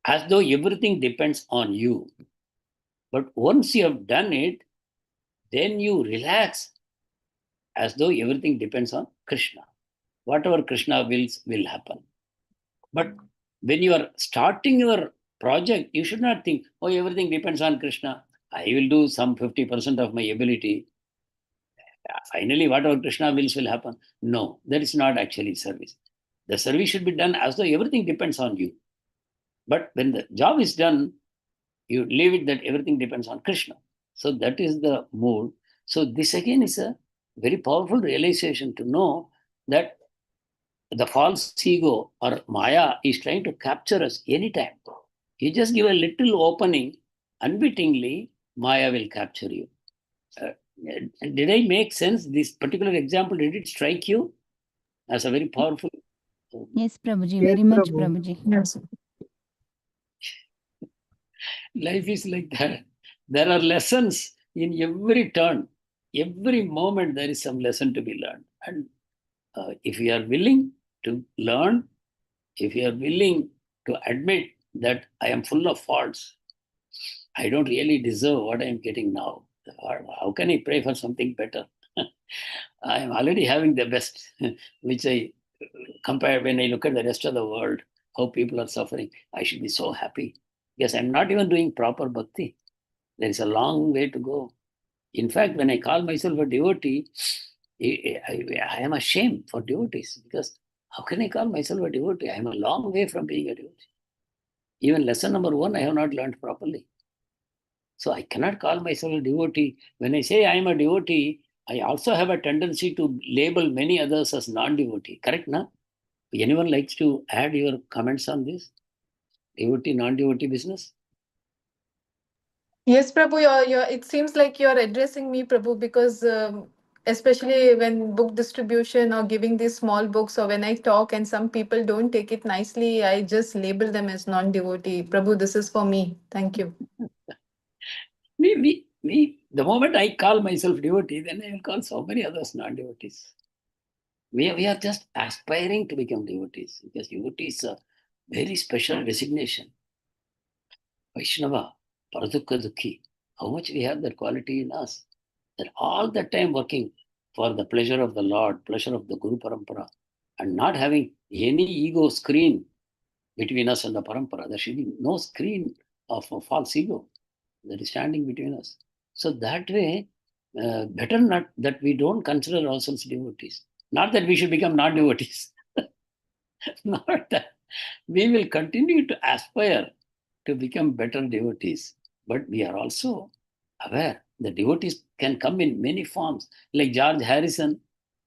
as though everything depends on you. But once you have done it, then you relax as though everything depends on Krishna. Whatever Krishna wills will happen. But when you are starting your project, you should not think, oh, everything depends on Krishna. I will do some 50% of my ability. Finally, whatever Krishna wills will happen. No, that is not actually service. The service should be done as though everything depends on you. But when the job is done, you leave it that everything depends on Krishna. So that is the mood. So this again is a very powerful realization to know that the false ego or Maya is trying to capture us anytime. You just give a little opening, unwittingly, Maya will capture you. Did I make sense? This particular example, did it strike you as a very powerful? Yes, Prabhuji, very much, Prabhuji. Yes. Life is like that. There are lessons in every turn. Every moment there is some lesson to be learned. And if you are willing to learn, if you are willing to admit that I am full of faults, I don't really deserve what I am getting now. How can I pray for something better? I am already having the best, which I compare when I look at the rest of the world, how people are suffering. I should be so happy. Yes, I'm not even doing proper bhakti. There is a long way to go. In fact, when I call myself a devotee, I am ashamed for devotees because how can I call myself a devotee? I am a long way from being a devotee. Even lesson number 1, I have not learned properly. So I cannot call myself a devotee. When I say I am a devotee, I also have a tendency to label many others as non-devotee. Correct, na? Anyone likes to add your comments on this? Devotee, non-devotee business? Yes, Prabhu, it seems like you're addressing me, Prabhu, because especially when book distribution or giving these small books, or when I talk and some people don't take it nicely, I just label them as non-devotee. Prabhu, this is for me. Thank you. The moment I call myself devotee, then I will call so many others non-devotees. We are just aspiring to become devotees because devotee is a very special designation. Vaishnava, Paradukka Dukhi, how much we have that quality in us. That all the time working for the pleasure of the Lord, pleasure of the Guru Parampara, and not having any ego screen between us and the Parampara. There should be no screen of a false ego that is standing between us. So that way, better not that we don't consider ourselves devotees. Not that we should become non-devotees. Not that. We will continue to aspire to become better devotees, but we are also aware the devotees can come in many forms. Like George Harrison,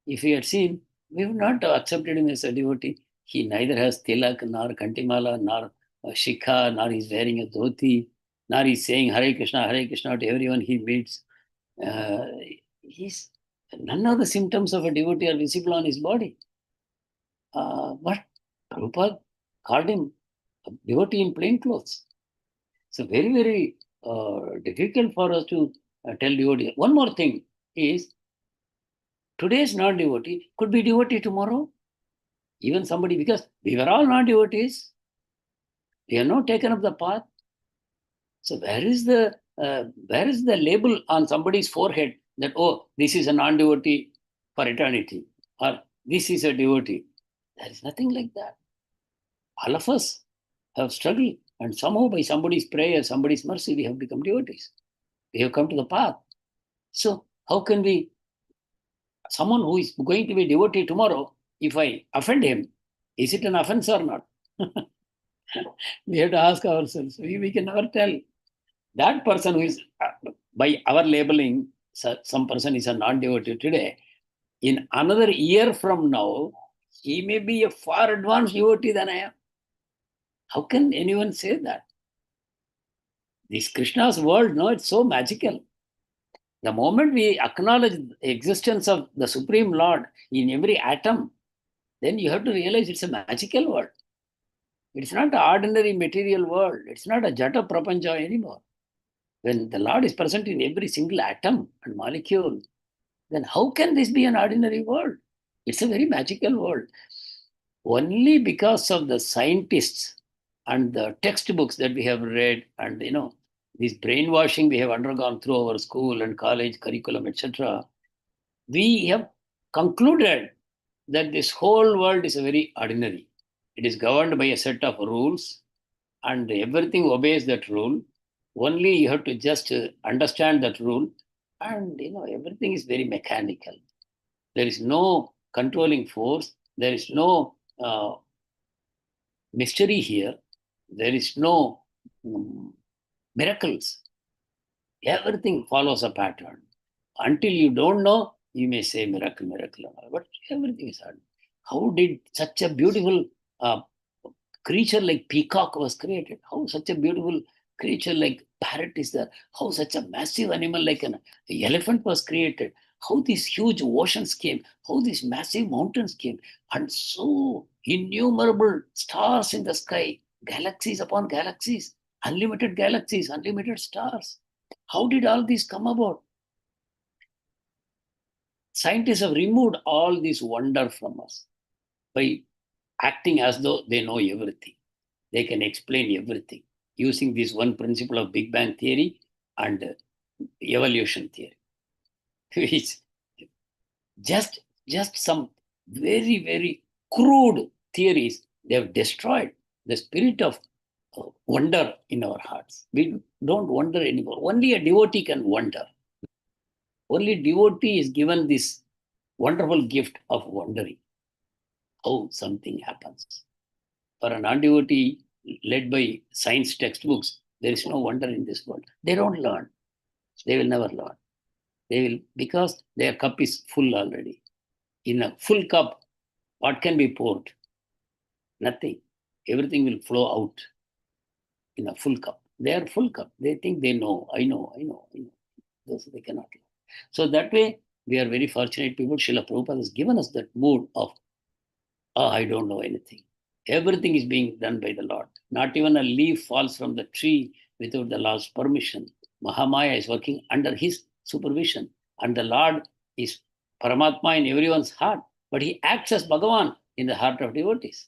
if he had seen, we would not have accepted him as a devotee. He neither has tilak, nor kantimala, nor shikha, nor he's wearing a dhoti, nor he's saying Hare Krishna to everyone he meets. Uh, he's None of the symptoms of a devotee are visible on his body. But Prabhupada called him a devotee in plain clothes. So very, very difficult for us to tell devotee. One more thing is, today's non-devotee could be devotee tomorrow. Even somebody, because we were all non-devotees. We have not taken up the path. So where is the label on somebody's forehead that, oh, this is a non-devotee for eternity, or this is a devotee? There is nothing like that. All of us have struggled, and somehow by somebody's prayer, somebody's mercy, we have become devotees. We have come to the path. So how can we, someone who is going to be devotee tomorrow, if I offend him, is it an offense or not? We have to ask ourselves. We can never tell. That person who is, by our labeling, some person is a non-devotee today, in another year from now, he may be a far advanced devotee than I am. How can anyone say that? This Krishna's world, no, it's so magical. The moment we acknowledge the existence of the Supreme Lord in every atom, then you have to realize it's a magical world. It's not an ordinary material world. It's not a jata prapancha anymore. When the Lord is present in every single atom and molecule, then how can this be an ordinary world? It's a very magical world. Only because of the scientists and the textbooks that we have read, and this brainwashing we have undergone through our school and college curriculum, etc., we have concluded that this whole world is a very ordinary. It is governed by a set of rules, and everything obeys that rule. Only you have to just understand that rule, and everything is very mechanical. There is no controlling force. There is no mystery here. There is no miracles. Everything follows a pattern. Until you don't know, you may say miracle, miracle, but everything is hard. How did such a beautiful creature like peacock was created? How such a beautiful creature like parrot is there? How such a massive animal like an elephant was created? How these huge oceans came? How these massive mountains came? And so innumerable stars in the sky, galaxies upon galaxies, unlimited stars. How did all this come about? Scientists have removed all this wonder from us by acting as though they know everything. They can explain everything using this one principle of Big Bang theory and evolution theory, which just some very, very crude theories. They have destroyed the spirit of wonder in our hearts. We don't wonder anymore. Only a devotee can wonder. Only devotee is given this wonderful gift of wondering how something happens. For a non-devotee led by science textbooks, there is no wonder in this world. They don't learn. They will never learn. They will, because their cup is full already. In a full cup, what can be poured? Nothing. Everything will flow out in a full cup. They are full cup. They think they know. I know. Those they cannot learn. So that way, we are very fortunate people. Srila Prabhupada has given us that mood of, I don't know anything. Everything is being done by the Lord. Not even a leaf falls from the tree without the Lord's permission. Mahamaya is working under his supervision. And the Lord is Paramatma in everyone's heart. But he acts as Bhagavan in the heart of devotees.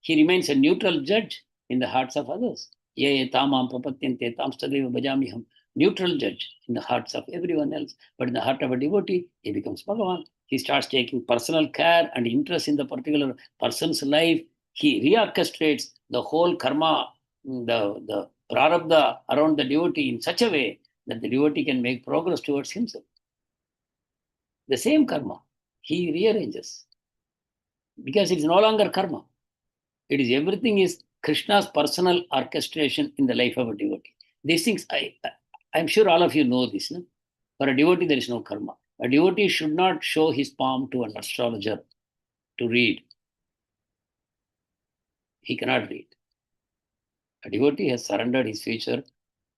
He remains a neutral judge in the hearts of others. Ye tamam prapatyante tam stadeva bhajamiham. Neutral judge in the hearts of everyone else. But in the heart of a devotee, he becomes Bhagavan. He starts taking personal care and interest in the particular person's life. He reorchestrates the whole karma, the prarabdha around the devotee in such a way that the devotee can make progress towards himself. The same karma he rearranges, because it is no longer karma. It is everything is Krishna's personal orchestration in the life of a devotee. These things, I'm sure all of you know this. No? For a devotee, there is no karma. A devotee should not show his palm to an astrologer to read. He cannot read. A devotee has surrendered his future,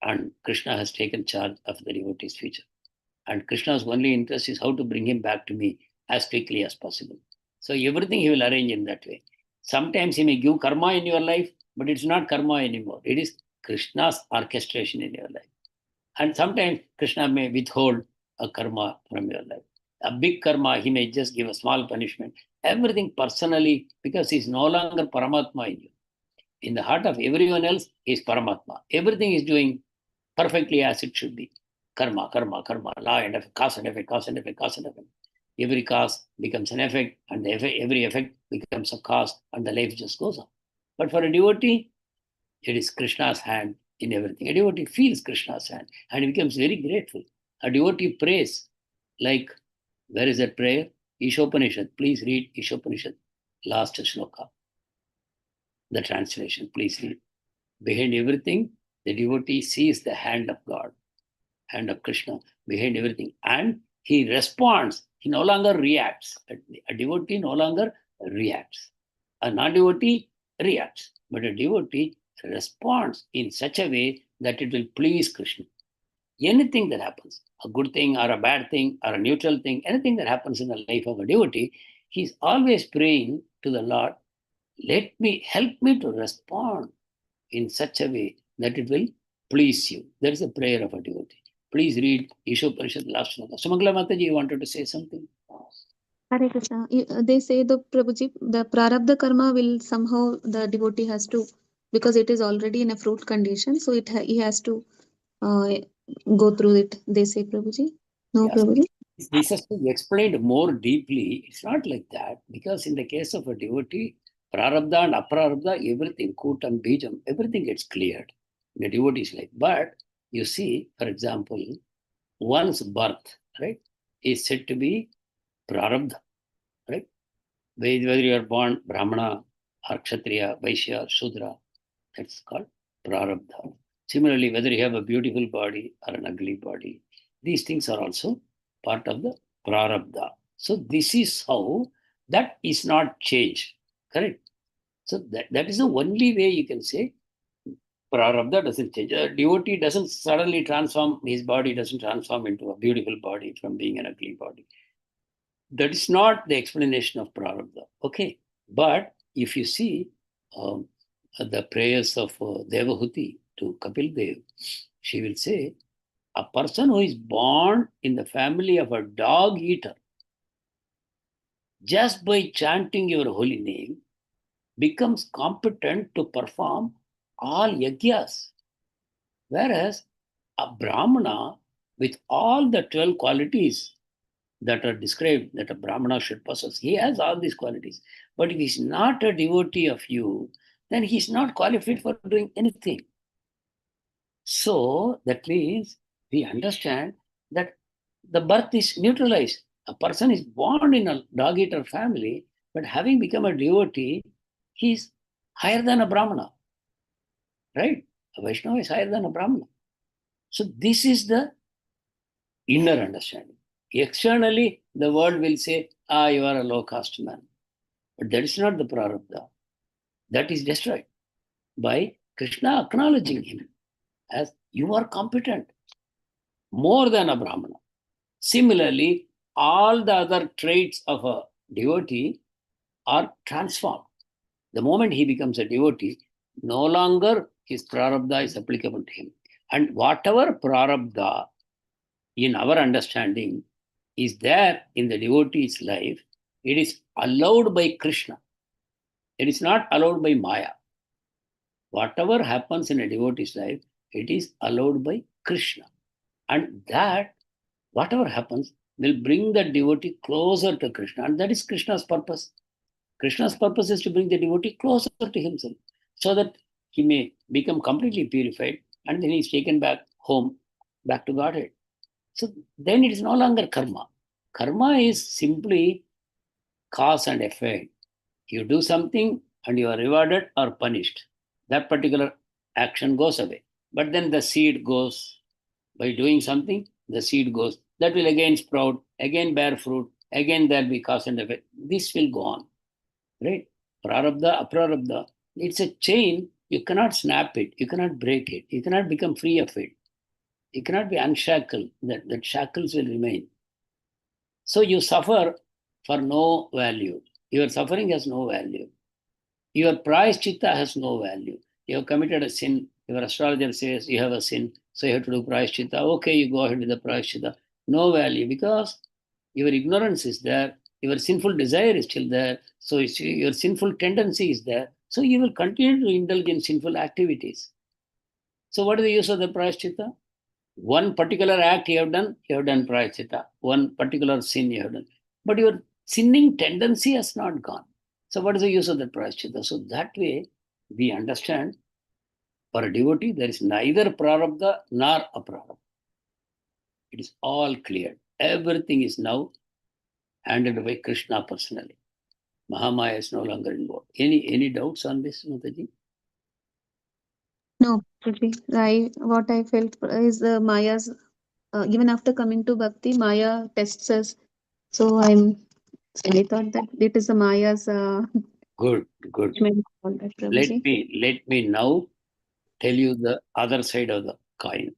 and Krishna has taken charge of the devotee's future. And Krishna's only interest is how to bring him back to me as quickly as possible. So everything he will arrange in that way. Sometimes he may give karma in your life, but it's not karma anymore. It is Krishna's orchestration in your life. And sometimes Krishna may withhold a karma from your life. A big karma, he may just give a small punishment. Everything personally, because he's no longer Paramatma in you. In the heart of everyone else is Paramatma. Everything is doing perfectly as it should be. Karma, karma, karma, law and effect, cause and effect, cause and effect, cause and effect. Every cause becomes an effect, and every effect becomes a cause, and the life just goes on. But for a devotee, it is Krishna's hand in everything. A devotee feels Krishna's hand, and he becomes very grateful. A devotee prays, like, where is that prayer? Ishopanishad. Please read Ishopanishad, last shloka. The translation, please read. Behind everything, the devotee sees the hand of God, hand of Krishna behind everything. And he responds. He no longer reacts. A devotee no longer reacts. A non-devotee reacts. But a devotee responds in such a way that it will please Krishna. Anything that happens, a good thing or a bad thing or a neutral thing, anything that happens in the life of a devotee, he's always praying to the Lord, help me to respond in such a way that it will please you. That is a prayer of a devotee. Please read Ishopanishad last shloka. Sumangala Mataji, you wanted to say something? Hare Krishna. They say the Prabhuji, the prarabdha karma will somehow the devotee has to, because it is already in a fruit condition, so he has to go through it. They say, Prabhuji. No, Yes. Prabhuji. This has to be explained more deeply. It's not like that, because in the case of a devotee, prarabdha and aprarabdha, everything, kutam, bijam, everything gets cleared in a devotee's life. But you see, for example, one's birth, right, is said to be prarabdha, right? Whether you are born Brahmana or Kshatriya, Vaishya, or Shudra, that's called prarabdha. Similarly, whether you have a beautiful body or an ugly body, these things are also part of the prarabdha. So this is how that is not changed, correct? So that is the only way you can say prarabdha doesn't change. A devotee doesn't suddenly transform, his body doesn't transform into a beautiful body from being an ugly body. That is not the explanation of prarabdha. Okay. But if you see the prayers of Devahuti to Kapil Dev, she will say, a person who is born in the family of a dog eater, just by chanting your holy name, becomes competent to perform all yagyas. Whereas a Brahmana, with all the 12 qualities that are described that a Brahmana should possess, he has all these qualities. But if he's not a devotee of you, then he's not qualified for doing anything. So that means we understand that the birth is neutralized. A person is born in a dog-eater family, but having become a devotee, he's higher than a Brahmana, right? A Vaishnava is higher than a Brahmana. So this is the inner understanding. Externally, the world will say, you are a low-caste man. But that is not the prarabdha. That is destroyed by Krishna acknowledging him as you are competent, more than a Brahmana. Similarly, all the other traits of a devotee are transformed. The moment he becomes a devotee, no longer his prarabdha is applicable to him. And whatever prarabdha in our understanding is there in the devotee's life, it is allowed by Krishna. It is not allowed by Maya. Whatever happens in a devotee's life, it is allowed by Krishna. And that, whatever happens, will bring the devotee closer to Krishna. And that is Krishna's purpose. Krishna's purpose is to bring the devotee closer to himself so that he may become completely purified, and then he is taken back home, back to Godhead. So then it is no longer karma. Karma is simply cause and effect. You do something and you are rewarded or punished. That particular action goes away. But then the seed goes, by doing something, the seed goes. That will again sprout, again bear fruit, again there will be cause and effect. This will go on, right? Prarabdha, aprarabdha. It's a chain. You cannot snap it. You cannot break it. You cannot become free of it. You cannot be unshackled. That shackles will remain. So you suffer for no value. Your suffering has no value. Your prayaschitta has no value. You have committed a sin. Your astrologer says you have a sin, so you have to do prayaschitta. Okay, you go ahead with the prayaschitta. No value because your ignorance is there. Your sinful desire is still there. So your sinful tendency is there. So you will continue to indulge in sinful activities. So what is the use of the prayaschitta? One particular act you have done prayaschitta. One particular sin you have done. But your sinning tendency has not gone. So what is the use of the prayaschitta? So that way we understand for a devotee there is neither prarabdha nor aprarabdha. It is all cleared. Everything is now handled by Krishna personally. Mahamaya is no longer involved. Any doubts on this, Mataji? No, Prabhuji. What I felt is Maya's, even after coming to Bhakti, Maya tests us. So I thought that it is the Maya's Good. judgment on that, Prabhuji. Let me now tell you the other side of the coin.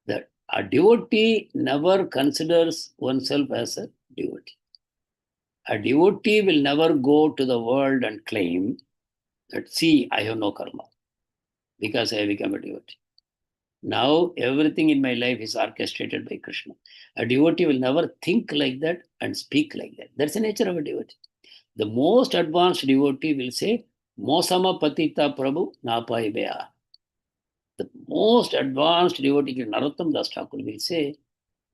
That a devotee never considers oneself as a devotee. A devotee will never go to the world and claim that, see, I have no karma because I have become a devotee. Now everything in my life is orchestrated by Krishna. A devotee will never think like that and speak like that. That's the nature of a devotee. The most advanced devotee will say, Mosama Patita Prabhu Napai Beya. The most advanced devotee, Narottam Das Thakur, will say,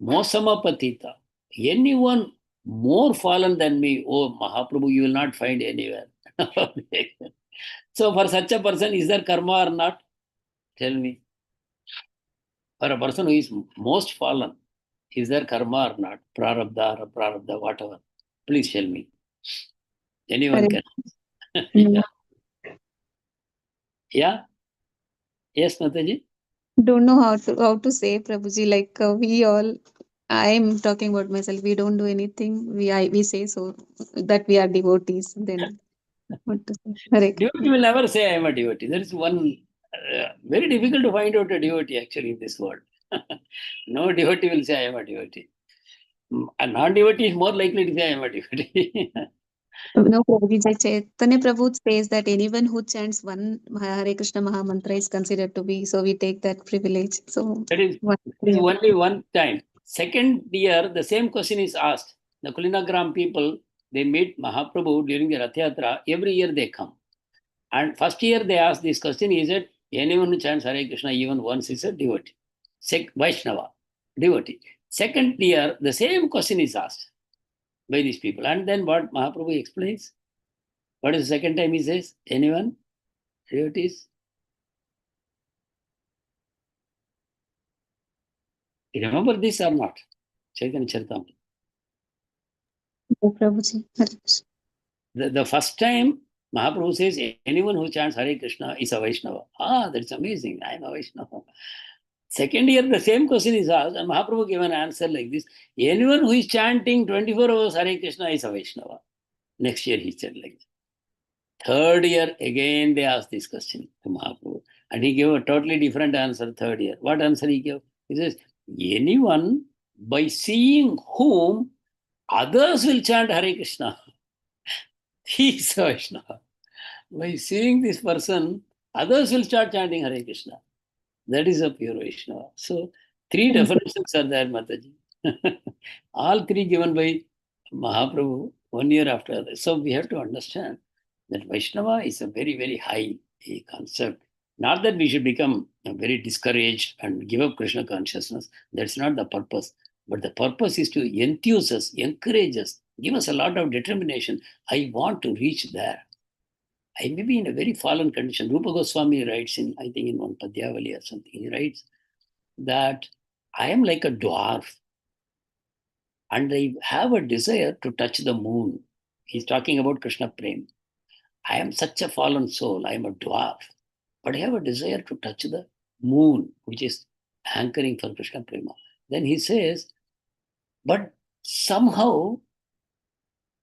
Mosama Patita. Anyone more fallen than me, oh Mahaprabhu, you will not find anywhere. So for such a person, is there karma or not? Tell me. For a person who is most fallen, is there karma or not? Prarabdha or prarabdha, whatever. Please tell me. Anyone can. Yeah. Yeah? Yes, Mataji? Don't know how to say, Prabhuji. Like we all, I'm talking about myself. We don't do anything. We say so that we are devotees. Then what to say? Hare Devotee will never say I am a devotee. There is one very difficult to find out a devotee actually in this world. No devotee will say I am a devotee. A non-devotee is more likely to say I am a devotee. No, Prabhuji, Chaitanya Prabhu says that anyone who chants one Hare Krishna Maha Mantra is considered to be, so we take that privilege. So, That is only one time. Second year, the same question is asked. The Kulinagram people, they meet Mahaprabhu during the Rath Yatra. Every year they come. And first year they ask this question, is it anyone who chants Hare Krishna even once is a devotee? Vaishnava, devotee. Second year, the same question is asked by these people. And then what Mahaprabhu explains? What is the second time he says? Anyone? Devotees? You remember this or not? Chaitanya Charitamrita. Prabhuji. Hare Krishna. The first time Mahaprabhu says anyone who chants Hare Krishna is a Vaishnava. That's amazing. I am a Vaishnava. Second year, the same question is asked, and Mahaprabhu gave an answer like this. Anyone who is chanting 24 hours Hare Krishna is a Vaishnava. Next year, he said like this. Third year, again, they asked this question to Mahaprabhu. And he gave a totally different answer third year. What answer he gave? He says, anyone by seeing whom others will chant Hare Krishna, he is a Vaishnava. By seeing this person, others will start chanting Hare Krishna. That is a pure Vaishnava. So, three definitions are there, Mataji. All three given by Mahaprabhu 1 year after other. So, we have to understand that Vaishnava is a very, very high concept. Not that we should become very discouraged and give up Krishna consciousness. That's not the purpose. But the purpose is to enthuse us, encourage us, give us a lot of determination. I want to reach there. I may be in a very fallen condition. Rupa Goswami writes in, I think in one Padyavali or something, he writes that I am like a dwarf and I have a desire to touch the moon. He's talking about Krishna Prem. I am such a fallen soul. I am a dwarf. But I have a desire to touch the moon, which is hankering for Krishna Prema. Then he says, but somehow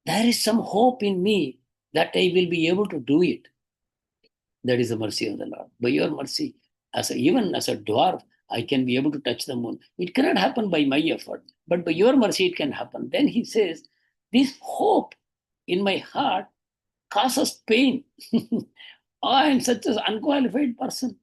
there is some hope in me that I will be able to do it. That is the mercy of the Lord. By your mercy, even as a dwarf, I can be able to touch the moon. It cannot happen by my effort, but by your mercy, it can happen. Then he says, this hope in my heart causes pain. I am such an unqualified person.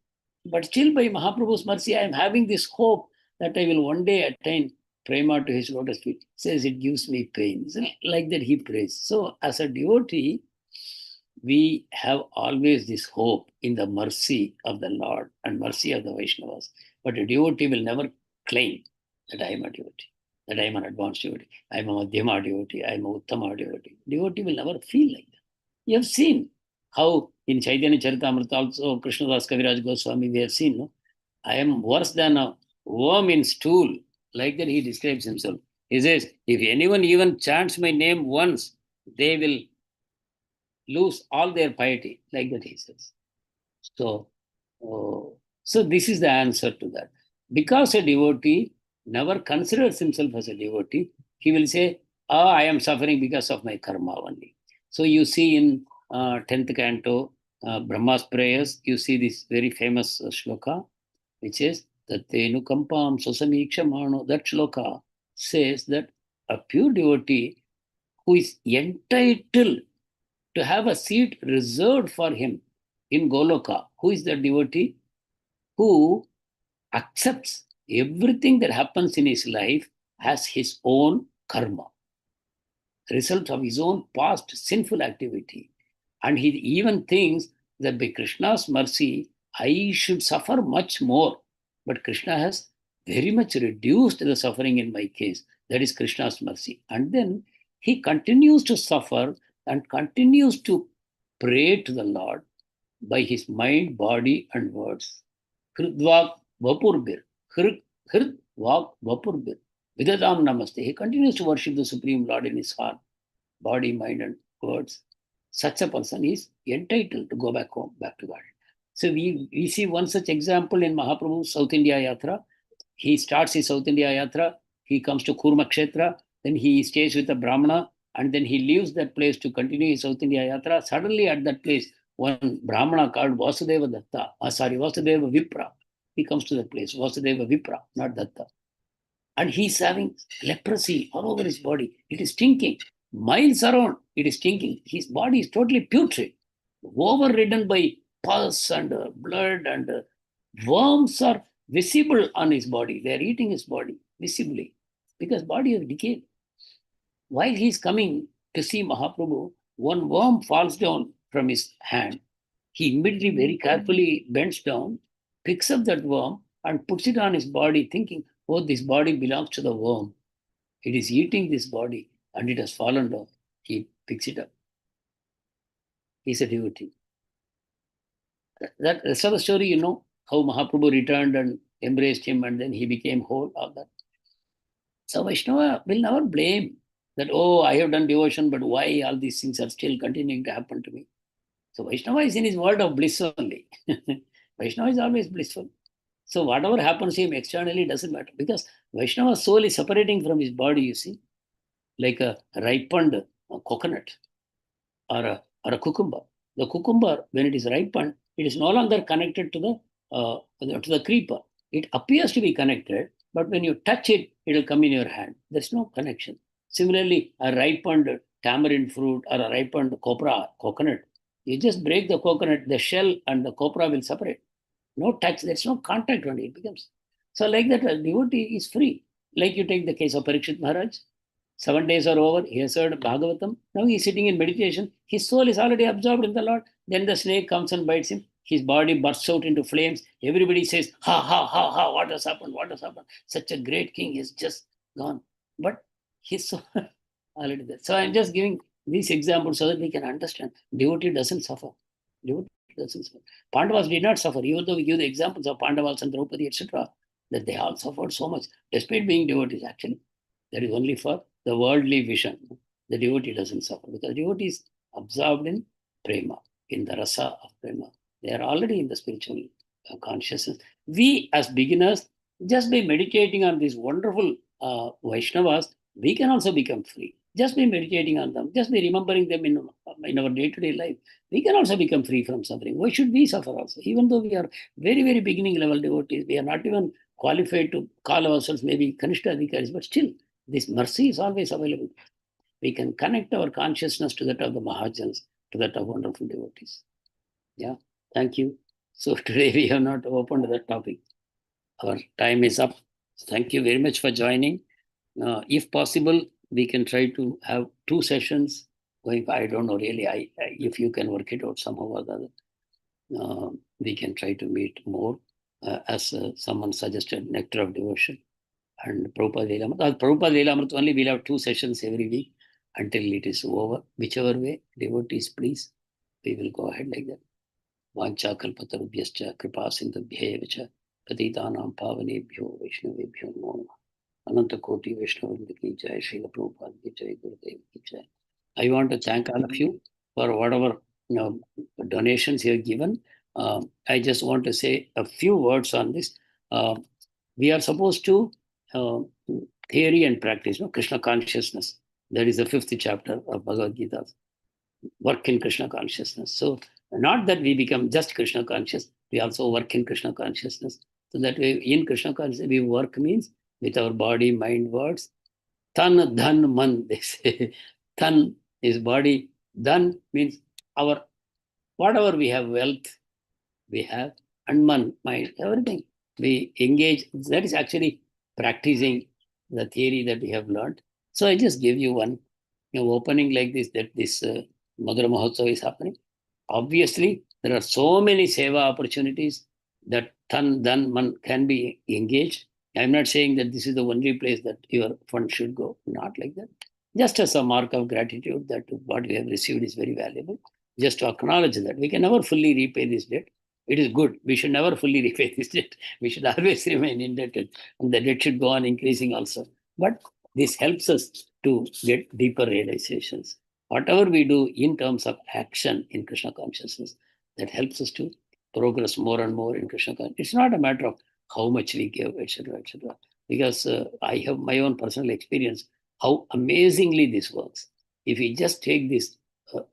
But still, by Mahaprabhu's mercy, I am having this hope that I will one day attain prema to his lotus feet. Says it gives me pain. Isn't it? Like that he prays. So, as a devotee, we have always this hope in the mercy of the Lord and mercy of the Vaishnavas. But a devotee will never claim that I am a devotee, that I am an advanced devotee, I am a Madhyama devotee, I am a Uttama devotee. Devotee will never feel like that. You have seen how in Chaitanya Charitamrita also, Krishnadas Kaviraj Goswami, we have seen, no? I am worse than a worm in stool. Like that he describes himself. He says, if anyone even chants my name once, they will lose all their piety, like that he says. So, so this is the answer to that. Because a devotee never considers himself as a devotee, he will say, I am suffering because of my karma only. So you see in 10th canto, Brahma's prayers, you see this very famous shloka, which is, Tattenu kampam sasamikshamano. That shloka says that a pure devotee who is entitled to have a seat reserved for him in Goloka, who is the devotee who accepts everything that happens in his life as his own karma, result of his own past sinful activity. And he even thinks that by Krishna's mercy, I should suffer much more. But Krishna has very much reduced the suffering in my case. That is Krishna's mercy. And then he continues to suffer and continues to pray to the Lord by his mind, body, and words. Hridvak vapurbir. Hridvak vapurbir. Vidadam namaste. He continues to worship the Supreme Lord in his heart, body, mind, and words. Such a person is entitled to go back home, back to God. So we see one such example in Mahaprabhu's South India Yatra. He starts his South India Yatra. He comes to Kurma Kshetra. Then he stays with a Brahmana. And then he leaves that place to continue his South India Yatra. Suddenly at that place, one Brahmana called Vasudeva Datta, Vasudeva Vipra. He comes to that place, Vasudeva Vipra, not Datta. And he's having leprosy all over his body. It is stinking. Miles around, it is stinking. His body is totally putrid, overridden by pus and blood, and worms are visible on his body. They are eating his body visibly because body has decayed. While he is coming to see Mahaprabhu, one worm falls down from his hand. He immediately, very carefully bends down, picks up that worm, and puts it on his body, thinking, oh, this body belongs to the worm. It is eating this body, and it has fallen down. He picks it up. He's a devotee. That rest of the story, you know, how Mahaprabhu returned and embraced him, and then he became whole, all that. So Vaishnava will never blame that, oh, I have done devotion, but why all these things are still continuing to happen to me? So Vaishnava is in his world of bliss only. Vaishnava is always blissful. So whatever happens to him externally doesn't matter, because Vaishnava's soul is separating from his body, you see, like a ripened coconut or a cucumber. The cucumber, when it is ripened, it is no longer connected to the creeper. It appears to be connected, but when you touch it, it will come in your hand. There's no connection. Similarly, a ripened tamarind fruit or a ripened coconut, you just break the coconut, the shell and the copra will separate. No touch, there's no contact on it. It becomes. So like that, a devotee is free. Like you take the case of Parikshit Maharaj. 7 days are over, he has heard Bhagavatam. Now he's sitting in meditation. His soul is already absorbed in the Lord. Then the snake comes and bites him. His body bursts out into flames. Everybody says, ha, ha, ha, ha, what has happened? What has happened? Such a great king is just gone. But his soul already there. So I'm just giving these examples so that we can understand. Devotee doesn't suffer. Devotee doesn't suffer. Pandavas did not suffer, even though we give the examples of Pandavas and Draupadi, etc., that they all suffered so much, despite being devotees, actually. That is only for the worldly vision. The devotee doesn't suffer because devotee is absorbed in prema, in the rasa of prema. They are already in the spiritual consciousness. We as beginners, just by meditating on these wonderful Vaishnavas, we can also become free. Just by meditating on them, just by remembering them in our day-to-day life, we can also become free from suffering. Why should we suffer also? Even though we are very, very beginning level devotees, we are not even qualified to call ourselves maybe Kanishta Adhikaris, but still, this mercy is always available. We can connect our consciousness to that of the Mahajans, to that of wonderful devotees. Yeah, thank you. So today we have not opened that topic. Our time is up. Thank you very much for joining. If possible, we can try to have 2 sessions going. I don't know really. If you can work it out somehow or the other, we can try to meet more. As someone suggested, Nectar of Devotion and Prabhupada Lilamrt. Prabhupada Lilamrt only we'll have 2 sessions every week until it is over. Whichever way devotees please, we will go ahead like that. Vancha kalpatarubhyascha kripa sindhubhyev cha patitanam pavanebhyo vaishnavebhyo namo namah. Ananta Koti Vaishnavavrinda ki jai, Srila Prabhupada ki jai, Gurudev ki jai. I want to thank all of you for whatever donations you have given. I just want to say a few words on this. We are supposed to theory and practice, Krishna consciousness. That is the 5th chapter of Bhagavad Gita. Work in Krishna consciousness. So not that we become just Krishna conscious, we also work in Krishna consciousness. So that way in Krishna consciousness, we work means with our body, mind, words. Tan, dhan, man, they say. Tan is body. Dhan means our, whatever we have, wealth we have, and man, mind, everything. We engage. That is actually practicing the theory that we have learned. So I just give you one opening like this, that this Madhura Mahotsav is happening. Obviously, there are so many seva opportunities that tan, dhan, man can be engaged. I'm not saying that this is the only place that your fund should go. Not like that. Just as a mark of gratitude that what we have received is very valuable. Just to acknowledge that we can never fully repay this debt. It is good. We should never fully repay this debt. We should always remain indebted. And the debt should go on increasing also. But this helps us to get deeper realizations. Whatever we do in terms of action in Krishna consciousness, that helps us to progress more and more in Krishna consciousness. It's not a matter of how much we give, etc., etc. Because I have my own personal experience, how amazingly this works. If we just take this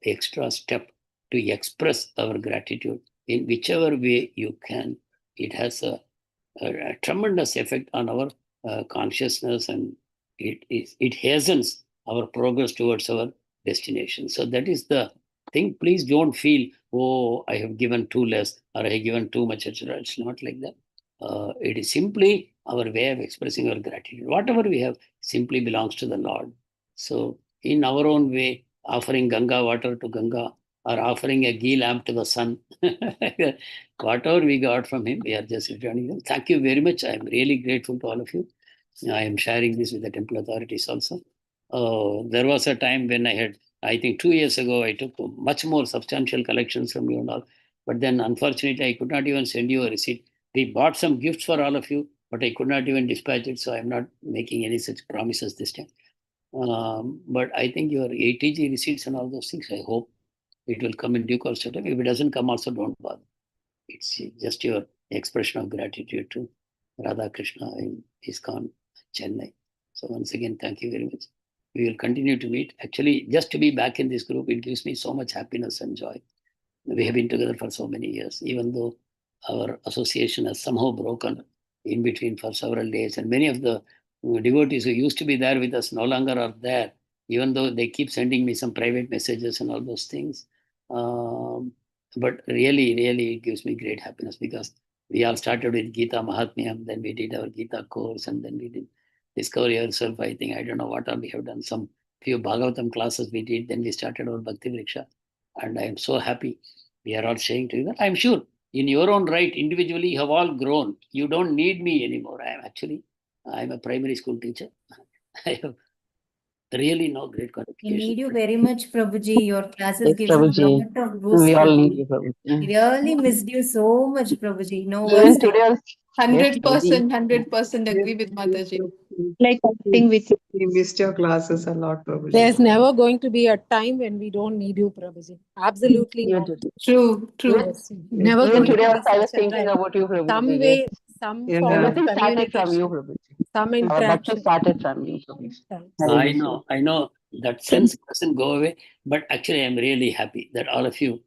extra step to express our gratitude in whichever way you can, it has a tremendous effect on our consciousness, and it hastens our progress towards our destination. So that is the thing. Please don't feel, oh, I have given too less or I have given too much, etc. It's not like that. It is simply our way of expressing our gratitude. Whatever we have simply belongs to the Lord. So in our own way, offering Ganga water to Ganga or offering a ghee lamp to the sun, whatever we got from him, we are just returning them. Thank you very much. I am really grateful to all of you. I am sharing this with the temple authorities also. There was a time when I think 2 years ago, I took much more substantial collections from you and all. But then unfortunately, I could not even send you a receipt. We bought some gifts for all of you, but I could not even dispatch it. So I'm not making any such promises this time. But I think your ATG receipts and all those things, I hope it will come in due course of time. If it doesn't come also, don't bother. It's just your expression of gratitude to Radha Krishna in ISKCON, Chennai. So once again, thank you very much. We will continue to meet. Actually, just to be back in this group, it gives me so much happiness and joy. We have been together for so many years, even though our association has somehow broken in between for several days. And many of the devotees who used to be there with us no longer are there, even though they keep sending me some private messages and all those things. But really, it gives me great happiness, because we all started with Gita Mahatmyam, then we did our Gita course, and then we did Discover Yourself. I think, I don't know what all we have done. Some few Bhagavatam classes we did, then we started our Bhakti Vriksha. And I am so happy we are all sharing together. I'm sure in your own right, individually, you have all grown. You don't need me anymore. I'm a primary school teacher. I have really no great We qualification. need you very much, Prabhuji. Your classes Yes, give us a Prabhuji. lot of boost. We all need Prabhuji. you, Prabhuji. We really missed you so much, Prabhuji. No Even words to today, 100%, 100% agree with Mataji. Like acting with you. We missed your classes a lot, Prabhuji. There's never going to be a time when we don't need you, Prabhuji. Absolutely You not. did. True, true. Yes. Never Even going today to also I be was such a thinking time. about you, Prabhuji. Some Yes. way, some Yeah. form of Everything started from you, communication, Prabhuji. some Our bhakti interaction. started from you. Thanks. I know that sense doesn't go away, but actually I'm really happy that all of you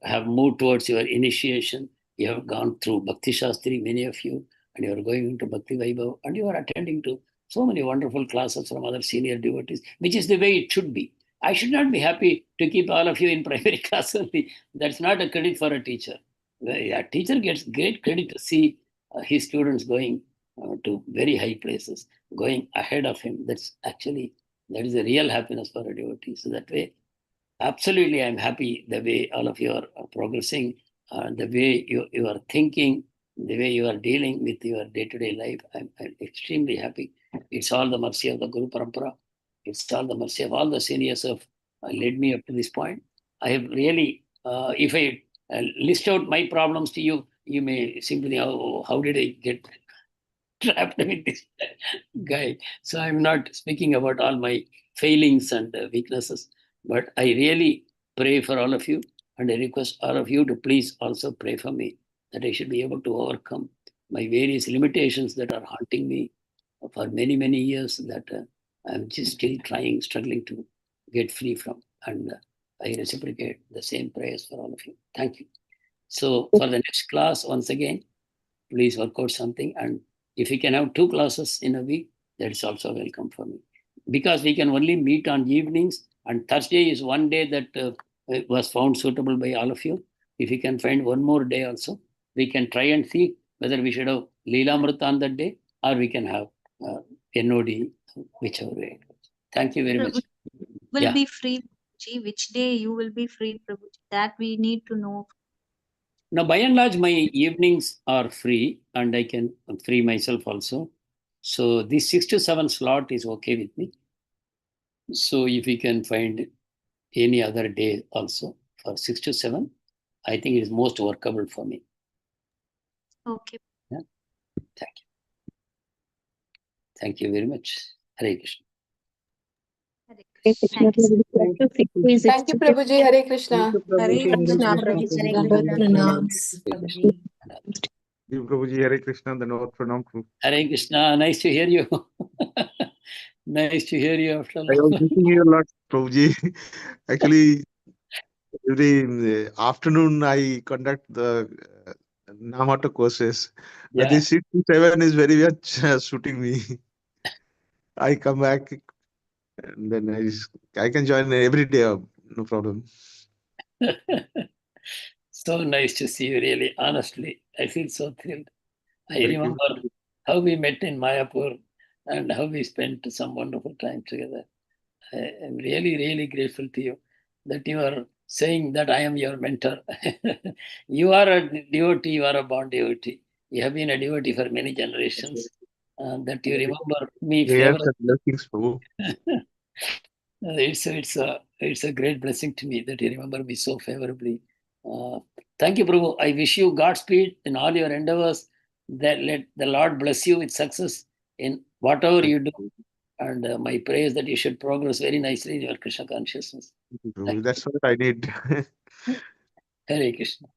have moved towards your initiation. You have gone through Bhakti Shastri, many of you, and you are going into Bhakti Vaibhav, and you are attending to so many wonderful classes from other senior devotees, which is the way it should be. I should not be happy to keep all of you in primary class only. That's not a credit for a teacher. A teacher gets great credit to see his students going to very high places, going ahead of him. That is a real happiness for a devotee. So that way, absolutely, I'm happy the way all of you are progressing, the way you are thinking, the way you are dealing with your day-to-day life. I'm extremely happy. It's all the mercy of the Guru Parampara. It's all the mercy of all the seniors who have led me up to this point. I have really, if I list out my problems to you, you may simply think, oh, how did I get trapped with this guy? So I'm not speaking about all my failings and weaknesses, but I really pray for all of you, and I request all of you to please also pray for me, that I should be able to overcome my various limitations that are haunting me for many, many years, that I'm just still trying, struggling to get free from. And I reciprocate the same prayers for all of you. Thank you. So for the next class, once again, please work out something. And if we can have 2 classes in a week, that is also welcome for me. Because we can only meet on evenings, and Thursday is one day that was found suitable by all of you. If we can find one more day also, we can try and see whether we should have Lilamrt on that day, or we can have NOD, whichever way. Thank you very much. Will Yeah. be free, Prabhuji. Which day you will be free, Prabhuji? That we need to know. Now, by and large, my evenings are free, and I can free myself also. So this 6 to 7 slot is okay with me. So if we can find any other day also for 6 to 7, I think it is most workable for me. Okay. Yeah. Thank you. Thank you very much. Hare Krishna. Thank you. Thank you, Prabhuji. Hare Krishna. Hare Krishna, Prabhuji. Pranams, Prabhuji. Prabhuji, Hare Krishna, the North Pranam. Hare Krishna. Nice to hear you. Nice to hear you after I was thinking you a lot, Prabhuji. Actually, every afternoon I conduct the Namata courses. Yeah. I think 6 to 7 is very much suiting me. I come back and then I can join every day, no problem. So nice to see you, really. Honestly, I feel so thrilled. I Thank you. remember how we met in Mayapur and how we spent some wonderful time together. I am really, really grateful to you that you are saying that I am your mentor. You are a devotee, you are a born devotee. You have been a devotee for many generations. That you remember me Yes, favorably. blessings, Prabhu. It's a great blessing to me that you remember me so favorably. Thank you, Prabhu. I wish you Godspeed in all your endeavors. That let the Lord bless you with success in whatever you do. And my prayer is that you should progress very nicely in your Krishna consciousness. Prabhu, that's what I need. Hare Krishna.